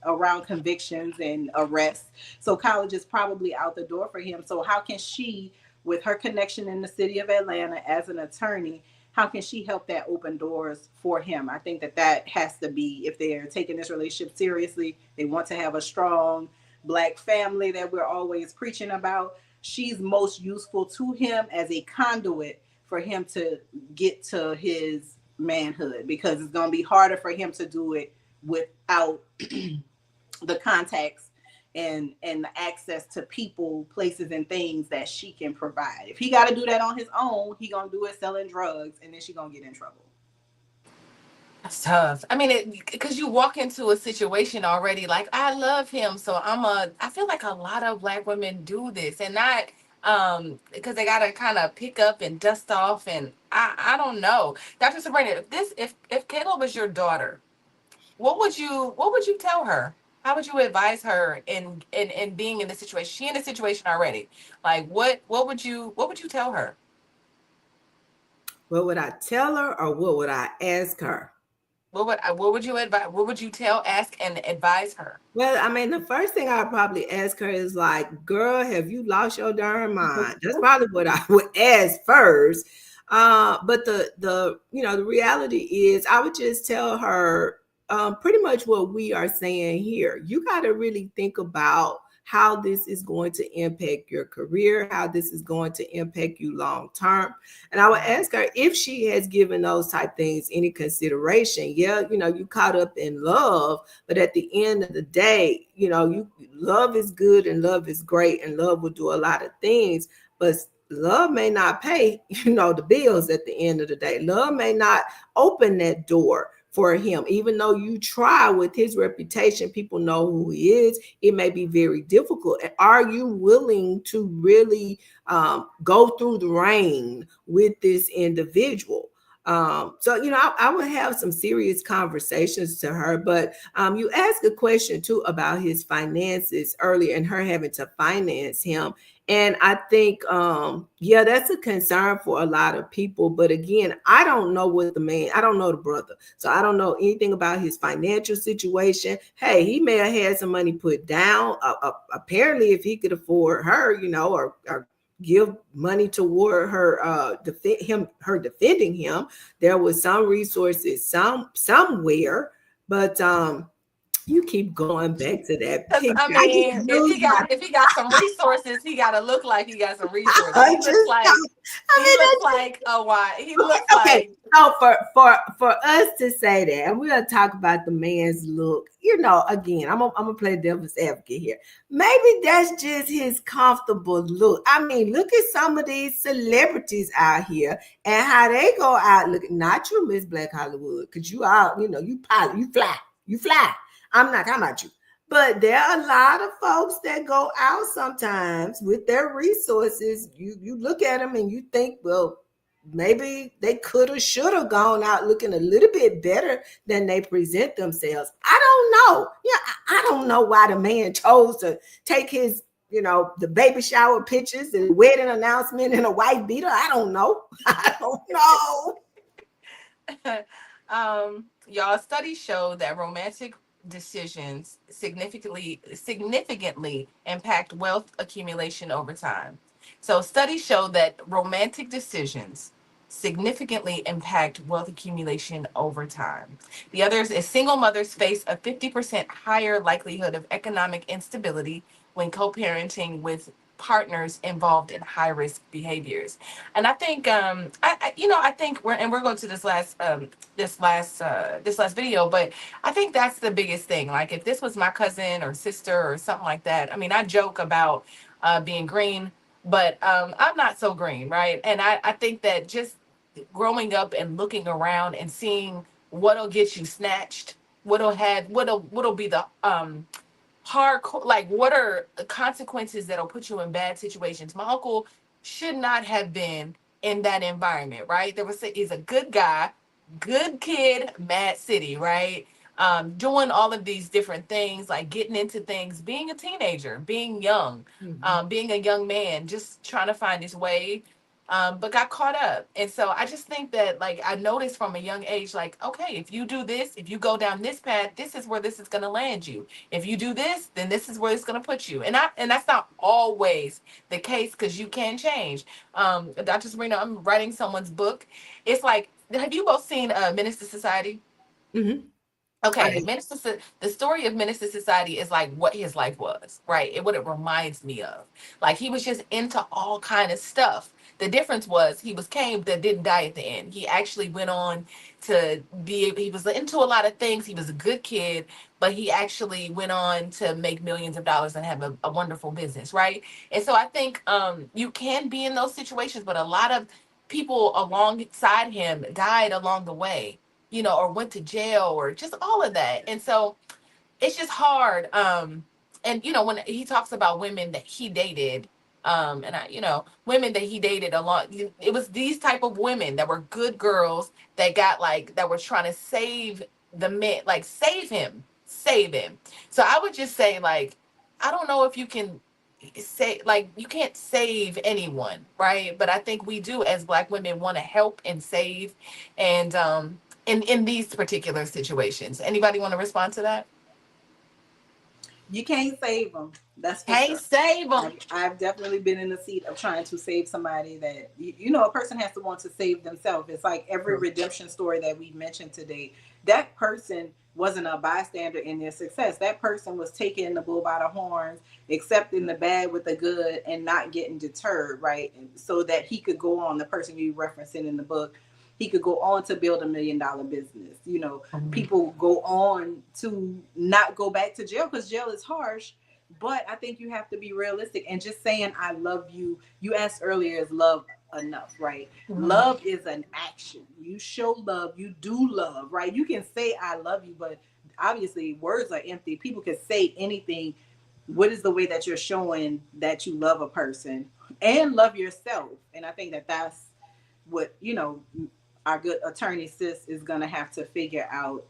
around convictions and arrests. So college is probably out the door for him. So how can she, with her connection in the city of Atlanta as an attorney, how can she help that open doors for him? I think that has to be, if they're taking this relationship seriously, they want to have a strong Black family that we're always preaching about. She's most useful to him as a conduit for him to get to his manhood, because it's going to be harder for him to do it without the contacts and the access to people, places, and things that she can provide. If he got to do that on his own, he gonna do it selling drugs, and then she gonna get in trouble. That's tough. I mean, because you walk into a situation already like, I love him, so I feel like a lot of Black women do this, and not because they gotta kind of pick up and dust off, and I don't know. Dr. Sabrina, if Kayla was your daughter, what would you tell her? How would you advise her in being in this situation? She in this situation already. Like what would you tell her? What would I tell her, or what would I ask her? What would you advise? What would you tell, ask, and advise her? Well, I mean, the first thing I'd probably ask her is like, girl, have you lost your darn mind? That's probably what I would ask first. But the the reality is I would just tell her pretty much what we are saying here. You got to really think about how this is going to impact your career, how this is going to impact you long term. And I would ask her if she has given those type things any consideration. Yeah, you caught up in love, but at the end of the day, love is good and love is great and love will do a lot of things, but love may not pay, the bills at the end of the day. Love may not open that door for him, even though you try. With his reputation, people know who he is. It may be very difficult. Are you willing to really go through the rain with this individual? So I would have some serious conversations to her. But you asked a question too about his finances earlier and her having to finance him. And I think, that's a concern for a lot of people. But again, I don't know I don't know the brother. So I don't know anything about his financial situation. Hey, he may have had some money put down. Apparently, if he could afford her, or give money toward her, defending him, there was some resources somewhere. But you keep going back to that picture. I mean, if he got some resources, he got to look like he got some resources. He looks like a why. He looks like. So for us to say that, and we're gonna talk about the man's look. Again, I'm gonna play devil's advocate here. Maybe that's just his comfortable look. I mean, look at some of these celebrities out here and how they go out looking. Not you, Miss Black Hollywood, because you are, you pilot, you fly. I'm not talking about you. But there are a lot of folks that go out sometimes with their resources. You look at them and you think, well, maybe they could have, should have gone out looking a little bit better than they present themselves. I don't know. I don't know why the man chose to take his, the baby shower pictures and wedding announcement in a white beater. I don't know. I don't know. Y'all, studies show that romantic decisions significantly impact wealth accumulation over time. So studies show that romantic decisions significantly impact wealth accumulation over time. The others is single mothers face a 50% higher likelihood of economic instability when co-parenting with partners involved in high risk behaviors. And I think I think we're going to this last video, but I think that's the biggest thing. Like if this was my cousin or sister or something like that, I mean, I joke about being green, but I'm not so green, right? And I think that just growing up and looking around and seeing what'll get you snatched, what'll be the hardcore, like what are the consequences that'll put you in bad situations. My uncle should not have been in that environment, right? He's a good guy, good kid, mad city, right? Doing all of these different things, like getting into things, being a teenager, being young, being a young man, just trying to find his way, but got caught up. And so I just think that, like, I noticed from a young age, like, okay, if you do this, if you go down this path, this is where this is going to land you. If you do this, then this is where it's going to put you. And that's not always the case, because you can change. Dr. Sabrina, I'm writing someone's book. It's like, have you both seen Minister Society? Mm-hmm. Okay, the story of Minister Society is like what his life was, right? What it reminds me of. Like he was just into all kind of stuff. The difference was he was came that didn't die at the end. He actually went on to he was into a lot of things. He was a good kid, but he actually went on to make millions of dollars and have a wonderful business, right? And so I think you can be in those situations, but a lot of people alongside him died along the way, or went to jail or just all of that. And so it's just hard. And when he talks about women that he dated, women that he dated a lot, it was these type of women that were good girls that that were trying to save the man, like save him. So I would just say, like, I don't know if you can say, like, you can't save anyone, right? But I think we do, as Black women, want to help and save, and in these particular situations. Anybody want to respond to that? You can't save them. That's for Can't sure. save them. I've definitely been in the seat of trying to save somebody that, a person has to want to save themselves. It's like every redemption story that we mentioned today. That person wasn't a bystander in their success. That person was taking the bull by the horns, accepting the bad with the good, and not getting deterred, right? So that he could go on, the person you referencing in the book, he could go on to build $1 million business. People go on to not go back to jail because jail is harsh. But I think you have to be realistic, and just saying I love you. You asked earlier, is love enough, right? Mm-hmm. Love is an action. You show love, you do love, right? You can say I love you, but obviously words are empty. People can say anything. What is the way that you're showing that you love a person and love yourself? And I think that that's what, our good attorney sis is going to have to figure out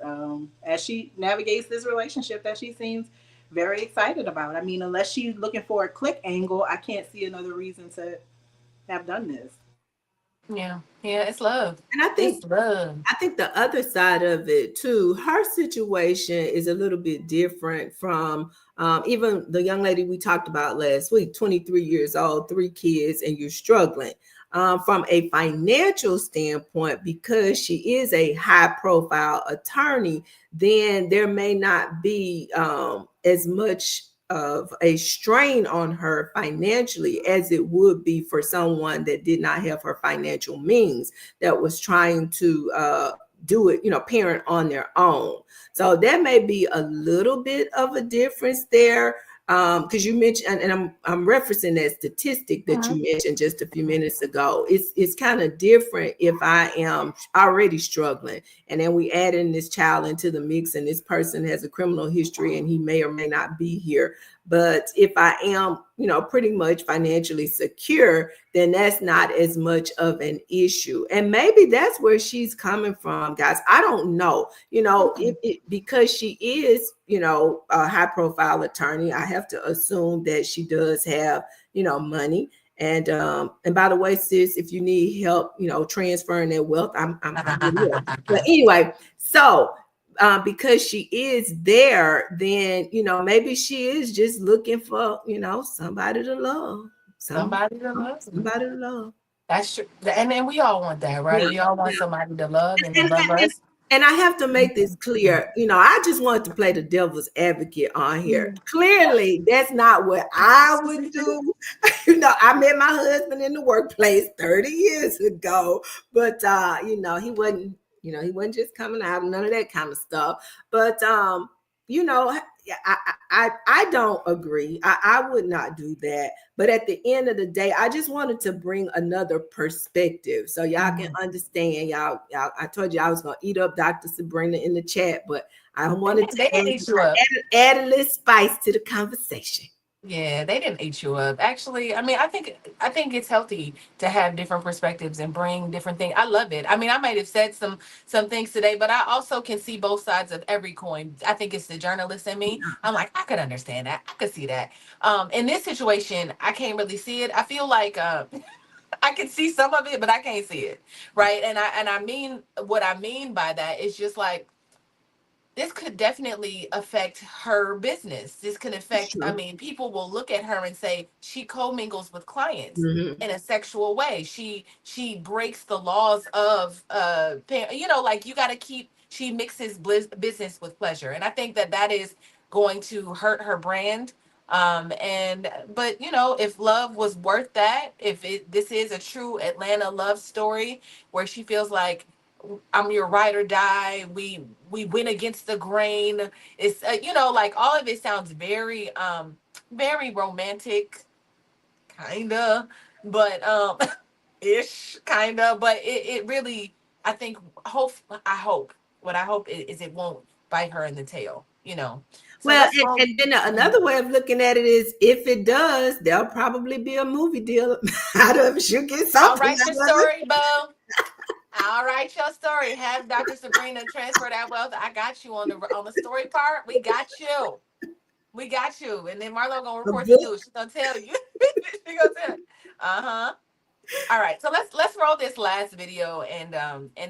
as she navigates this relationship that she seems very excited about. I mean, unless she's looking for a click angle, I can't see another reason to have done this. Yeah, it's love. And I think the other side of it too, her situation is a little bit different from even the young lady we talked about last week, 23 years old, 3 kids, and you're struggling. From a financial standpoint, because she is a high profile attorney, then there may not be as much of a strain on her financially as it would be for someone that did not have her financial means, that was trying to do it, parent on their own. So there may be a little bit of a difference there. Because you mentioned, and I'm referencing that statistic that you mentioned just a few minutes ago. It's kind of different if I am already struggling, and then we add in this child into the mix, and this person has a criminal history, and he may or may not be here. But if I am, pretty much financially secure, then that's not as much of an issue. And maybe that's where she's coming from, guys. I don't know, because she is, a high profile attorney. I have to assume that she does have, money. And by the way, sis, if you need help, transferring that wealth, I'm here. But anyway, so because she is there, then, maybe she is just looking for, somebody to love. Somebody to love. Somebody to love. That's true. And then we all want that, right? Yeah, We all want yeah. somebody to love and to And, love and, and us. and I have to make this clear. I just wanted to play the devil's advocate on here. Clearly, that's not what I would do. I met my husband in the workplace 30 years ago, but he wasn't just coming out and none of that kind of stuff. But you know, I don't agree. I would not do that. But at the end of the day, I just wanted to bring another perspective so y'all can understand. Y'all, I told you I was gonna eat up Dr. Sabrina in the chat, but I wanted They to didn't eat you up. add a little spice to the conversation. Yeah, they didn't eat you up. Actually, I mean, I think it's healthy to have different perspectives and bring different things. I love it. I mean, I might have said some things today, but I also can see both sides of every coin. I think it's the journalist in me. I'm like, I could understand that. I could see that. In this situation, I can't really see it. I feel like I can see some of it, but I can't see it. Right? And I mean what I mean by that is just like this could definitely affect her business. This could affect, I True. mean, people will look at her and say she commingles with clients Mm-hmm. in a sexual way. She breaks the laws of like you got to keep she mixes business with pleasure. And I think that is going to hurt her brand. But if love was worth that, if this is a true Atlanta love story where she feels like I'm your ride or die. We went against the grain. It's like all of it sounds very romantic, kinda, but ish, kinda. But it really, I think, I hope what I hope is it won't bite her in the tail. So Well, let's roll. and then another way of looking at it is if it does, there'll probably be a movie deal out of it. She'll get I'll something write your out of it. story, Bo. I'll write your story. Have Dr. Sabrina transfer that wealth. I got you on the story part. We got you. We got you. And then Marlo gonna A report the book. news. She's gonna tell you. She gonna tell. Uh-huh. All right. So let's roll this last video and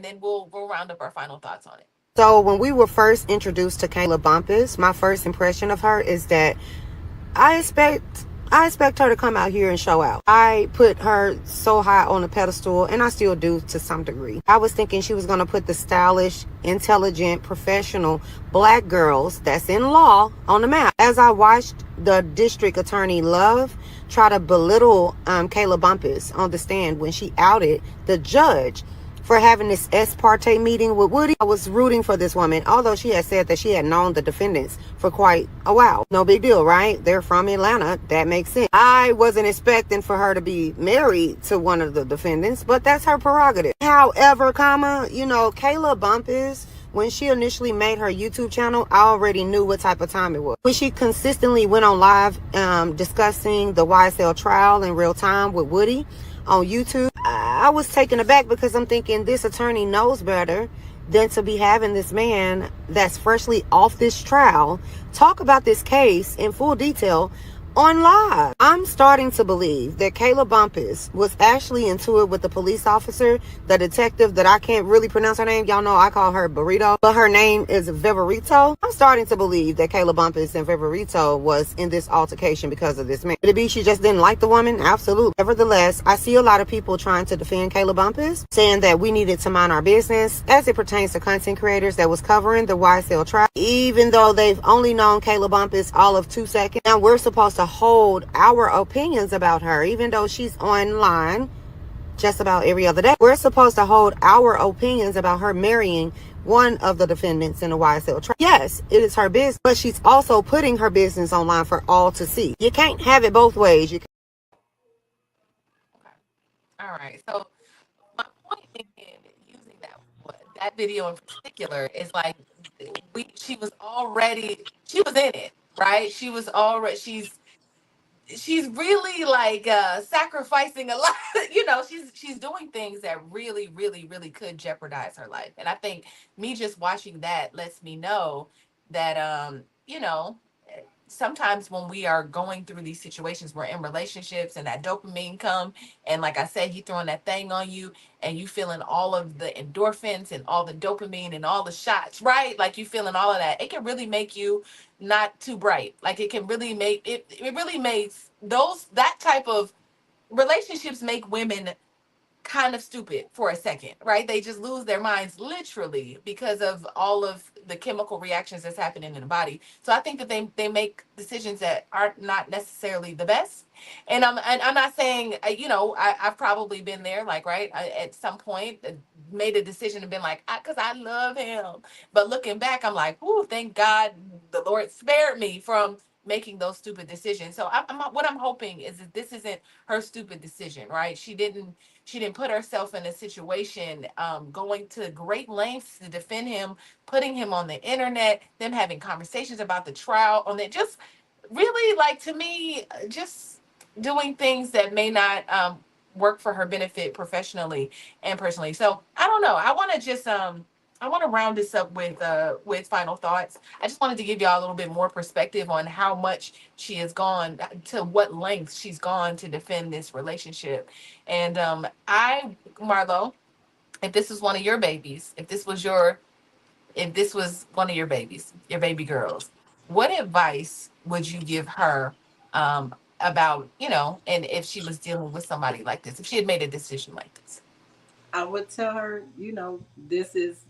then we'll round up our final thoughts on it. So when we were first introduced to Kayla Bumpus, my first impression of her is that I expect her to come out here and show out. I put her so high on a pedestal, and I still do to some degree. I was thinking she was going to put the stylish, intelligent, professional black girls that's in law on the map. As I watched the district attorney Love try to belittle Kayla Bumpus on the stand when she outed the judge for having this ex parte meeting with Woody, I was rooting for this woman, although she had said that she had known the defendants for quite a while. No big deal, right? They're from Atlanta. That makes sense. I wasn't expecting for her to be married to one of the defendants, but that's her prerogative. However, Kayla Bumpus, when she initially made her YouTube channel, I already knew what type of time it was. When she consistently went on live discussing the YSL trial in real time with Woody on YouTube, I was taken aback because I'm thinking this attorney knows better than to be having this man that's freshly off this trial talk about this case in full detail on live. I'm starting to believe that Kayla Bumpus was actually into it with the police officer, the detective that I can't really pronounce her name. Y'all know I call her Burrito, but her name is Viverito. I'm starting to believe that Kayla Bumpus and Viverito was in this altercation because of this man. Could it be she just didn't like the woman? Absolutely. Nevertheless, I see a lot of people trying to defend Kayla Bumpus, saying that we needed to mind our business as it pertains to content creators that was covering the YSL trial, even though they've only known Kayla Bumpus all of 2 seconds. Now we're supposed to hold our opinions about her, even though she's online just about every other day. We're supposed to hold our opinions about her marrying one of the defendants in the YSL trial. Yes, it is her business, but she's also putting her business online for all to see. You can't have it both ways. Okay. All right. So my point in using that video in particular is like she was in it, right? She's really like sacrificing a lot. She's doing things that really really really could jeopardize her life. And I think me just watching that lets me know that sometimes when we are going through these situations, we're in relationships and that dopamine come, and like I said, he throwing that thing on you and you feeling all of the endorphins and all the dopamine and all the shots, right? Like you feeling all of that, it can really make you not too bright. Like it can really make it really makes that type of relationships make women kind of stupid for a second, right? They just lose their minds literally because of all of the chemical reactions that's happening in the body. So I think that they make decisions that are not necessarily the best. And I'm not saying I've probably been there, like, right, at some point made a decision and been like, because I love him, but looking back I'm like, oh, thank God the Lord spared me from making those stupid decisions. So what I'm hoping is that this isn't her stupid decision, right? She didn't put herself in a situation, going to great lengths to defend him, putting him on the internet, them having conversations about the trial on it. Just really, like, to me, just doing things that may not work for her benefit professionally and personally. So I don't know. I want to round this up with final thoughts. I just wanted to give y'all a little bit more perspective on how much she has gone, to what lengths she's gone to defend this relationship. And Marlo, if this was one of your babies, if this was one of your babies, your baby girls, what advice would you give her, about, and if she was dealing with somebody like this, if she had made a decision like this? I would tell her, this is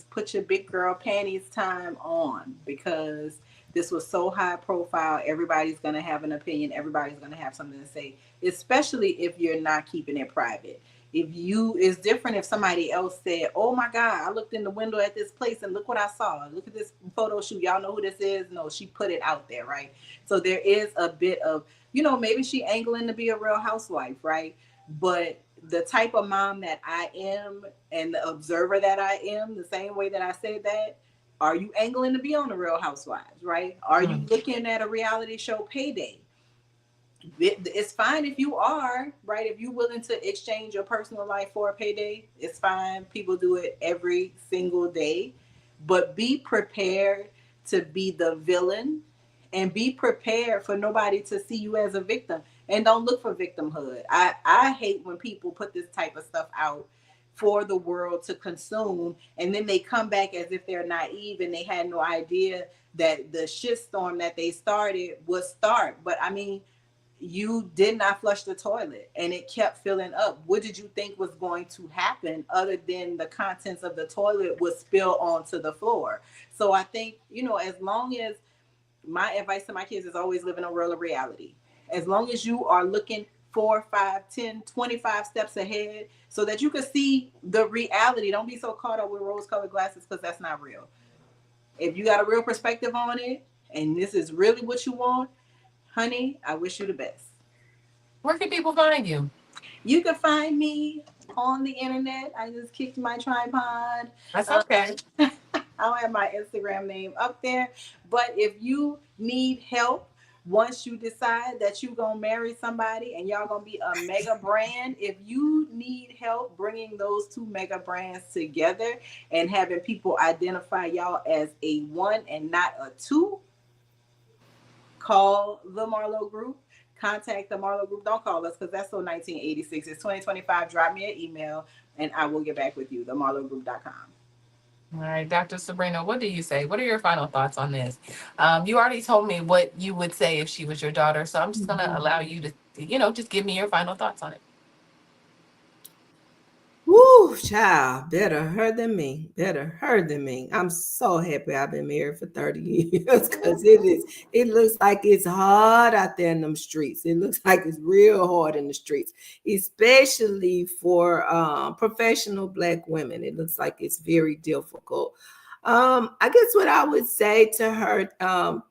put your big girl panties time on, because this was so high profile. Everybody's going to have an opinion. Everybody's going to have something to say, especially if you're not keeping it private. It's different if somebody else said, oh my God, I looked in the window at this place and look what I saw. Look at this photo shoot. Y'all know who this is? No, she put it out there, right? So there is a bit of, maybe she angling to be a real housewife, right? But the type of mom that I am and the observer that I am, the same way that I said that, are you angling to be on the Real Housewives, right? Are you looking at a reality show Payday? It's fine if you are, right? If you're willing to exchange your personal life for a payday, it's fine. People do it every single day. But be prepared to be the villain, and be prepared for nobody to see you as a victim. And don't look for victimhood. I hate when people put this type of stuff out for the world to consume, and then they come back as if they're naive and they had no idea that the shitstorm that they started was start. But I mean, you did not flush the toilet and it kept filling up. What did you think was going to happen other than the contents of the toilet would spill onto the floor? So I think, as long as, my advice to my kids is always live in a world of reality. As long as you are looking 4, 5, 10, 25 steps ahead so that you can see the reality. Don't be so caught up with rose colored glasses, because that's not real. If you got a real perspective on it and this is really what you want, honey, I wish you the best. Where can people find you? You can find me on the internet. I just kicked my tripod. That's okay. I don't have my Instagram name up there. But if you need help, once you decide that you're going to marry somebody and y'all going to be a mega brand, if you need help bringing those two mega brands together and having people identify y'all as a one and not a two, call the Marlo Group. Contact the Marlo Group. Don't call us, because that's so 1986. It's 2025. Drop me an email and I will get back with you. themarlogroup.com. All right, Dr. Sabrina, what do you say? What are your final thoughts on this? You already told me what you would say if she was your daughter, so I'm just going to allow you to, just give me your final thoughts on it. Woo, child, better her than me. Better her than me. I'm so happy I've been married for 30 years, because it looks like it's hard out there in them streets. It looks like it's real hard in the streets, especially for professional Black women. It looks like it's very difficult. I guess what I would say to her,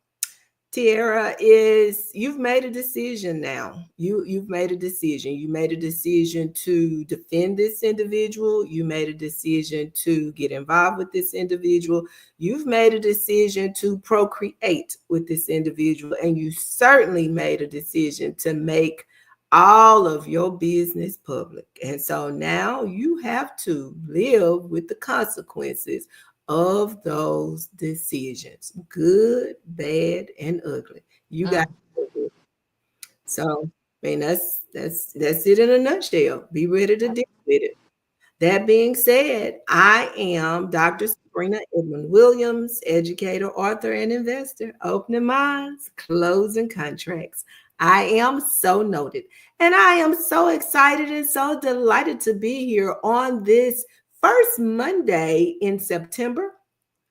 Tiara, is you've made a decision now. You've made a decision. You made a decision to defend this individual. You made a decision to get involved with this individual. You've made a decision to procreate with this individual. And you certainly made a decision to make all of your business public. And so now you have to live with the consequences of those decisions, good, bad, and ugly. You got to. So, I mean, that's it in a nutshell. Be ready to deal with it. That being said, I am Dr. Sabrina Edmund Williams, educator, author, and investor, opening minds, closing contracts. I am so noted. And I am so excited and so delighted to be here on this first Monday in September.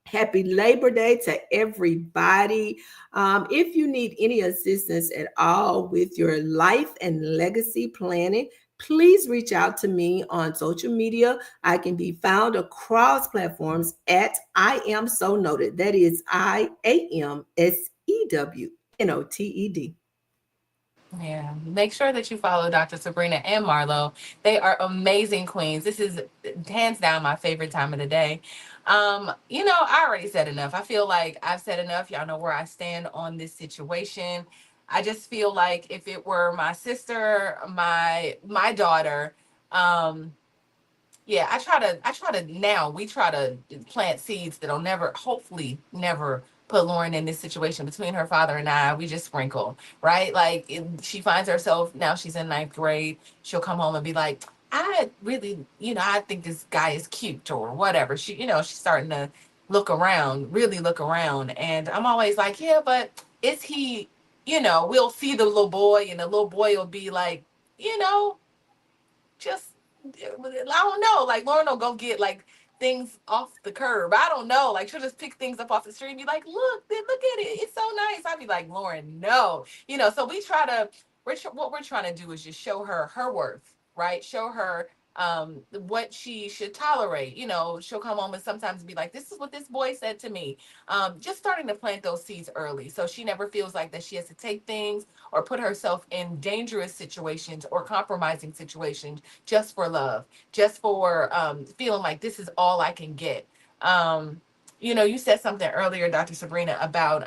Happy Labor Day to everybody. If you need any assistance at all with your life and legacy planning, please reach out to me on social media. I can be found across platforms at I Am So Noted. That is IAMSEWNOTED. Yeah, make sure that you follow Dr. Sabrina and Marlo. They are amazing queens. This is hands down my favorite time of the day. I already said enough. I feel like I've said enough. Y'all know where I stand on this situation. I just feel like if it were my sister, my daughter, um, yeah, we try to plant seeds that'll never, hopefully never put Lauren in this situation between her father and I. We just sprinkle, right? Like she finds herself now, she's in ninth grade. She'll come home and be like, I really, I think this guy is cute or whatever. She's starting to look around, really look around. And I'm always like, yeah, but is he, we'll see the little boy and the little boy will be like, you know, just I don't know. Like Lauren will go get like things off the curb. I don't know. Like she'll just pick things up off the street and be like, look at it. It's so nice. I'd be like, Lauren, no. So what we're trying to do is just show her her worth, right? Show her what she should tolerate. She'll come home and sometimes be like, this is what this boy said to me. Just starting to plant those seeds early so she never feels like that she has to take things or put herself in dangerous situations or compromising situations just for love, just for feeling like this is all I can get. You said something earlier, Dr. Sabrina, about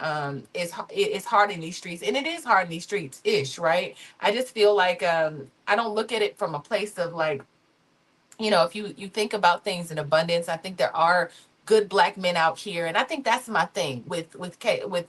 it's hard in these streets, and it is hard in these streets ish, right? I just feel like I don't look at it from a place of like, if you think about things in abundance, I think there are good black men out here, and I think that's my thing with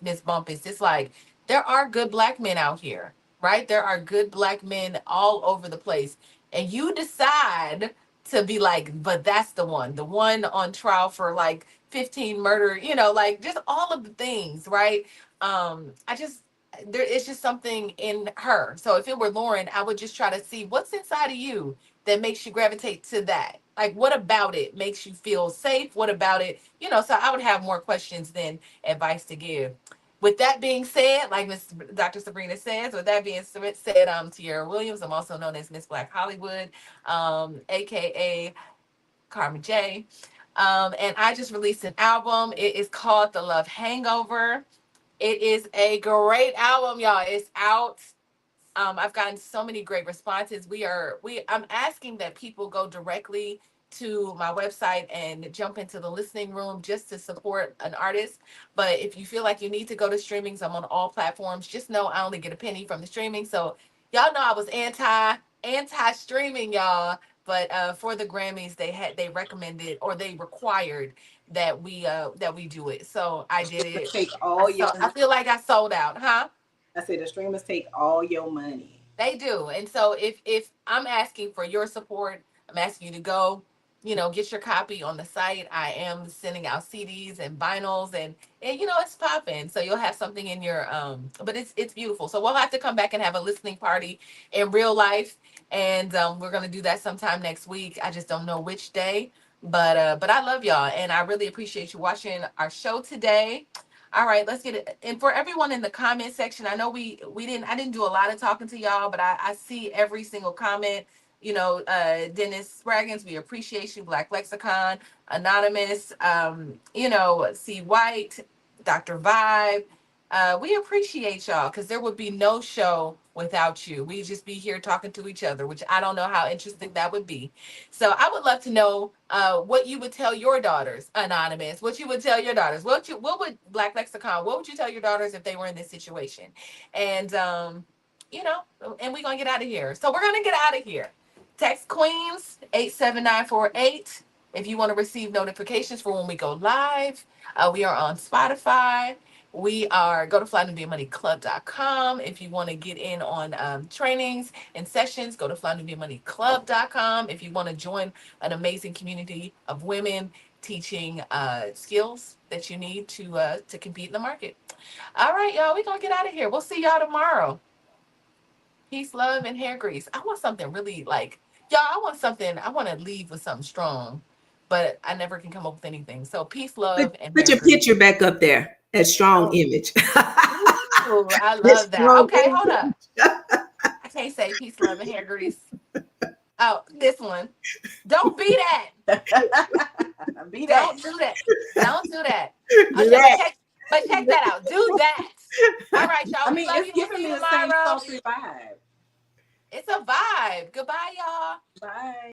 Miss Bumpus. It's like there are good black men out here, right? There are good black men all over the place, and you decide to be like, but that's the one on trial for like 15 murder, like just all of the things, right? I just there it's just something in her. So if it were Lauren, I would just try to see what's inside of you that makes you gravitate to that. Like, what about it makes you feel safe? What about it? So I would have more questions than advice to give. With that being said, like Dr. Sabrina says, with that being said, Tierra Williams, I'm also known as Miss Black Hollywood, aka Karma J. And I just released an album. It is called The Love Hangover. It is a great album, y'all. It's out. I've gotten so many great responses. I'm asking that people go directly to my website and jump into the listening room just to support an artist. But if you feel like you need to go to streamings, I'm on all platforms. Just know I only get a penny from the streaming. So y'all know I was anti streaming, y'all. But for the Grammys, they recommended or they required that we do it. So I did it. Take all your I feel like I sold out, huh? I say the streamers take all your money. They do. And so if I'm asking for your support, I'm asking you to go, get your copy on the site. I am sending out CDs and vinyls and it's popping. So you'll have something in your but it's beautiful. So we'll have to come back and have a listening party in real life. And we're gonna do that sometime next week. I just don't know which day. But I love y'all and I really appreciate you watching our show today. All right, let's get it. And for everyone in the comment section, I know I didn't do a lot of talking to y'all, but I see every single comment. Dennis Spraggins, we appreciate you. Black Lexicon, Anonymous, C White, Dr. Vibe. We appreciate y'all because there would be no show without you. We'd just be here talking to each other, which I don't know how interesting that would be. So I would love to know what you would tell your daughters, Anonymous, what you would tell your daughters. What would Black Lexicon, what would you tell your daughters if they were in this situation? And, and we're going to get out of here. So we're going to get out of here. Text Queens 87948 if you want to receive notifications for when we go live. We are on Spotify. Go to flynubiamoneyclub.com. If you want to get in on trainings and sessions, go to flynubiamoneyclub.com. If you want to join an amazing community of women teaching skills that you need to compete in the market. All right, y'all, we're going to get out of here. We'll see y'all tomorrow. Peace, love, and hair grease. I want something really like, y'all, I want to leave with something strong, but I never can come up with anything. So peace, love, and Put hair your grease. picture back up there. That strong Oh, image. ooh, I That love that. strong Okay, hold up. image. I can't say peace, love, and hair grease. Oh, this one. Don't be that. Be that. Don't do that. Don't do that. Do Okay, that. but check that out. Do that. All right, y'all. I We mean, love it's you. We'll giving see me you the same tomorrow. sultry vibe. It's a vibe. Goodbye, y'all. Bye.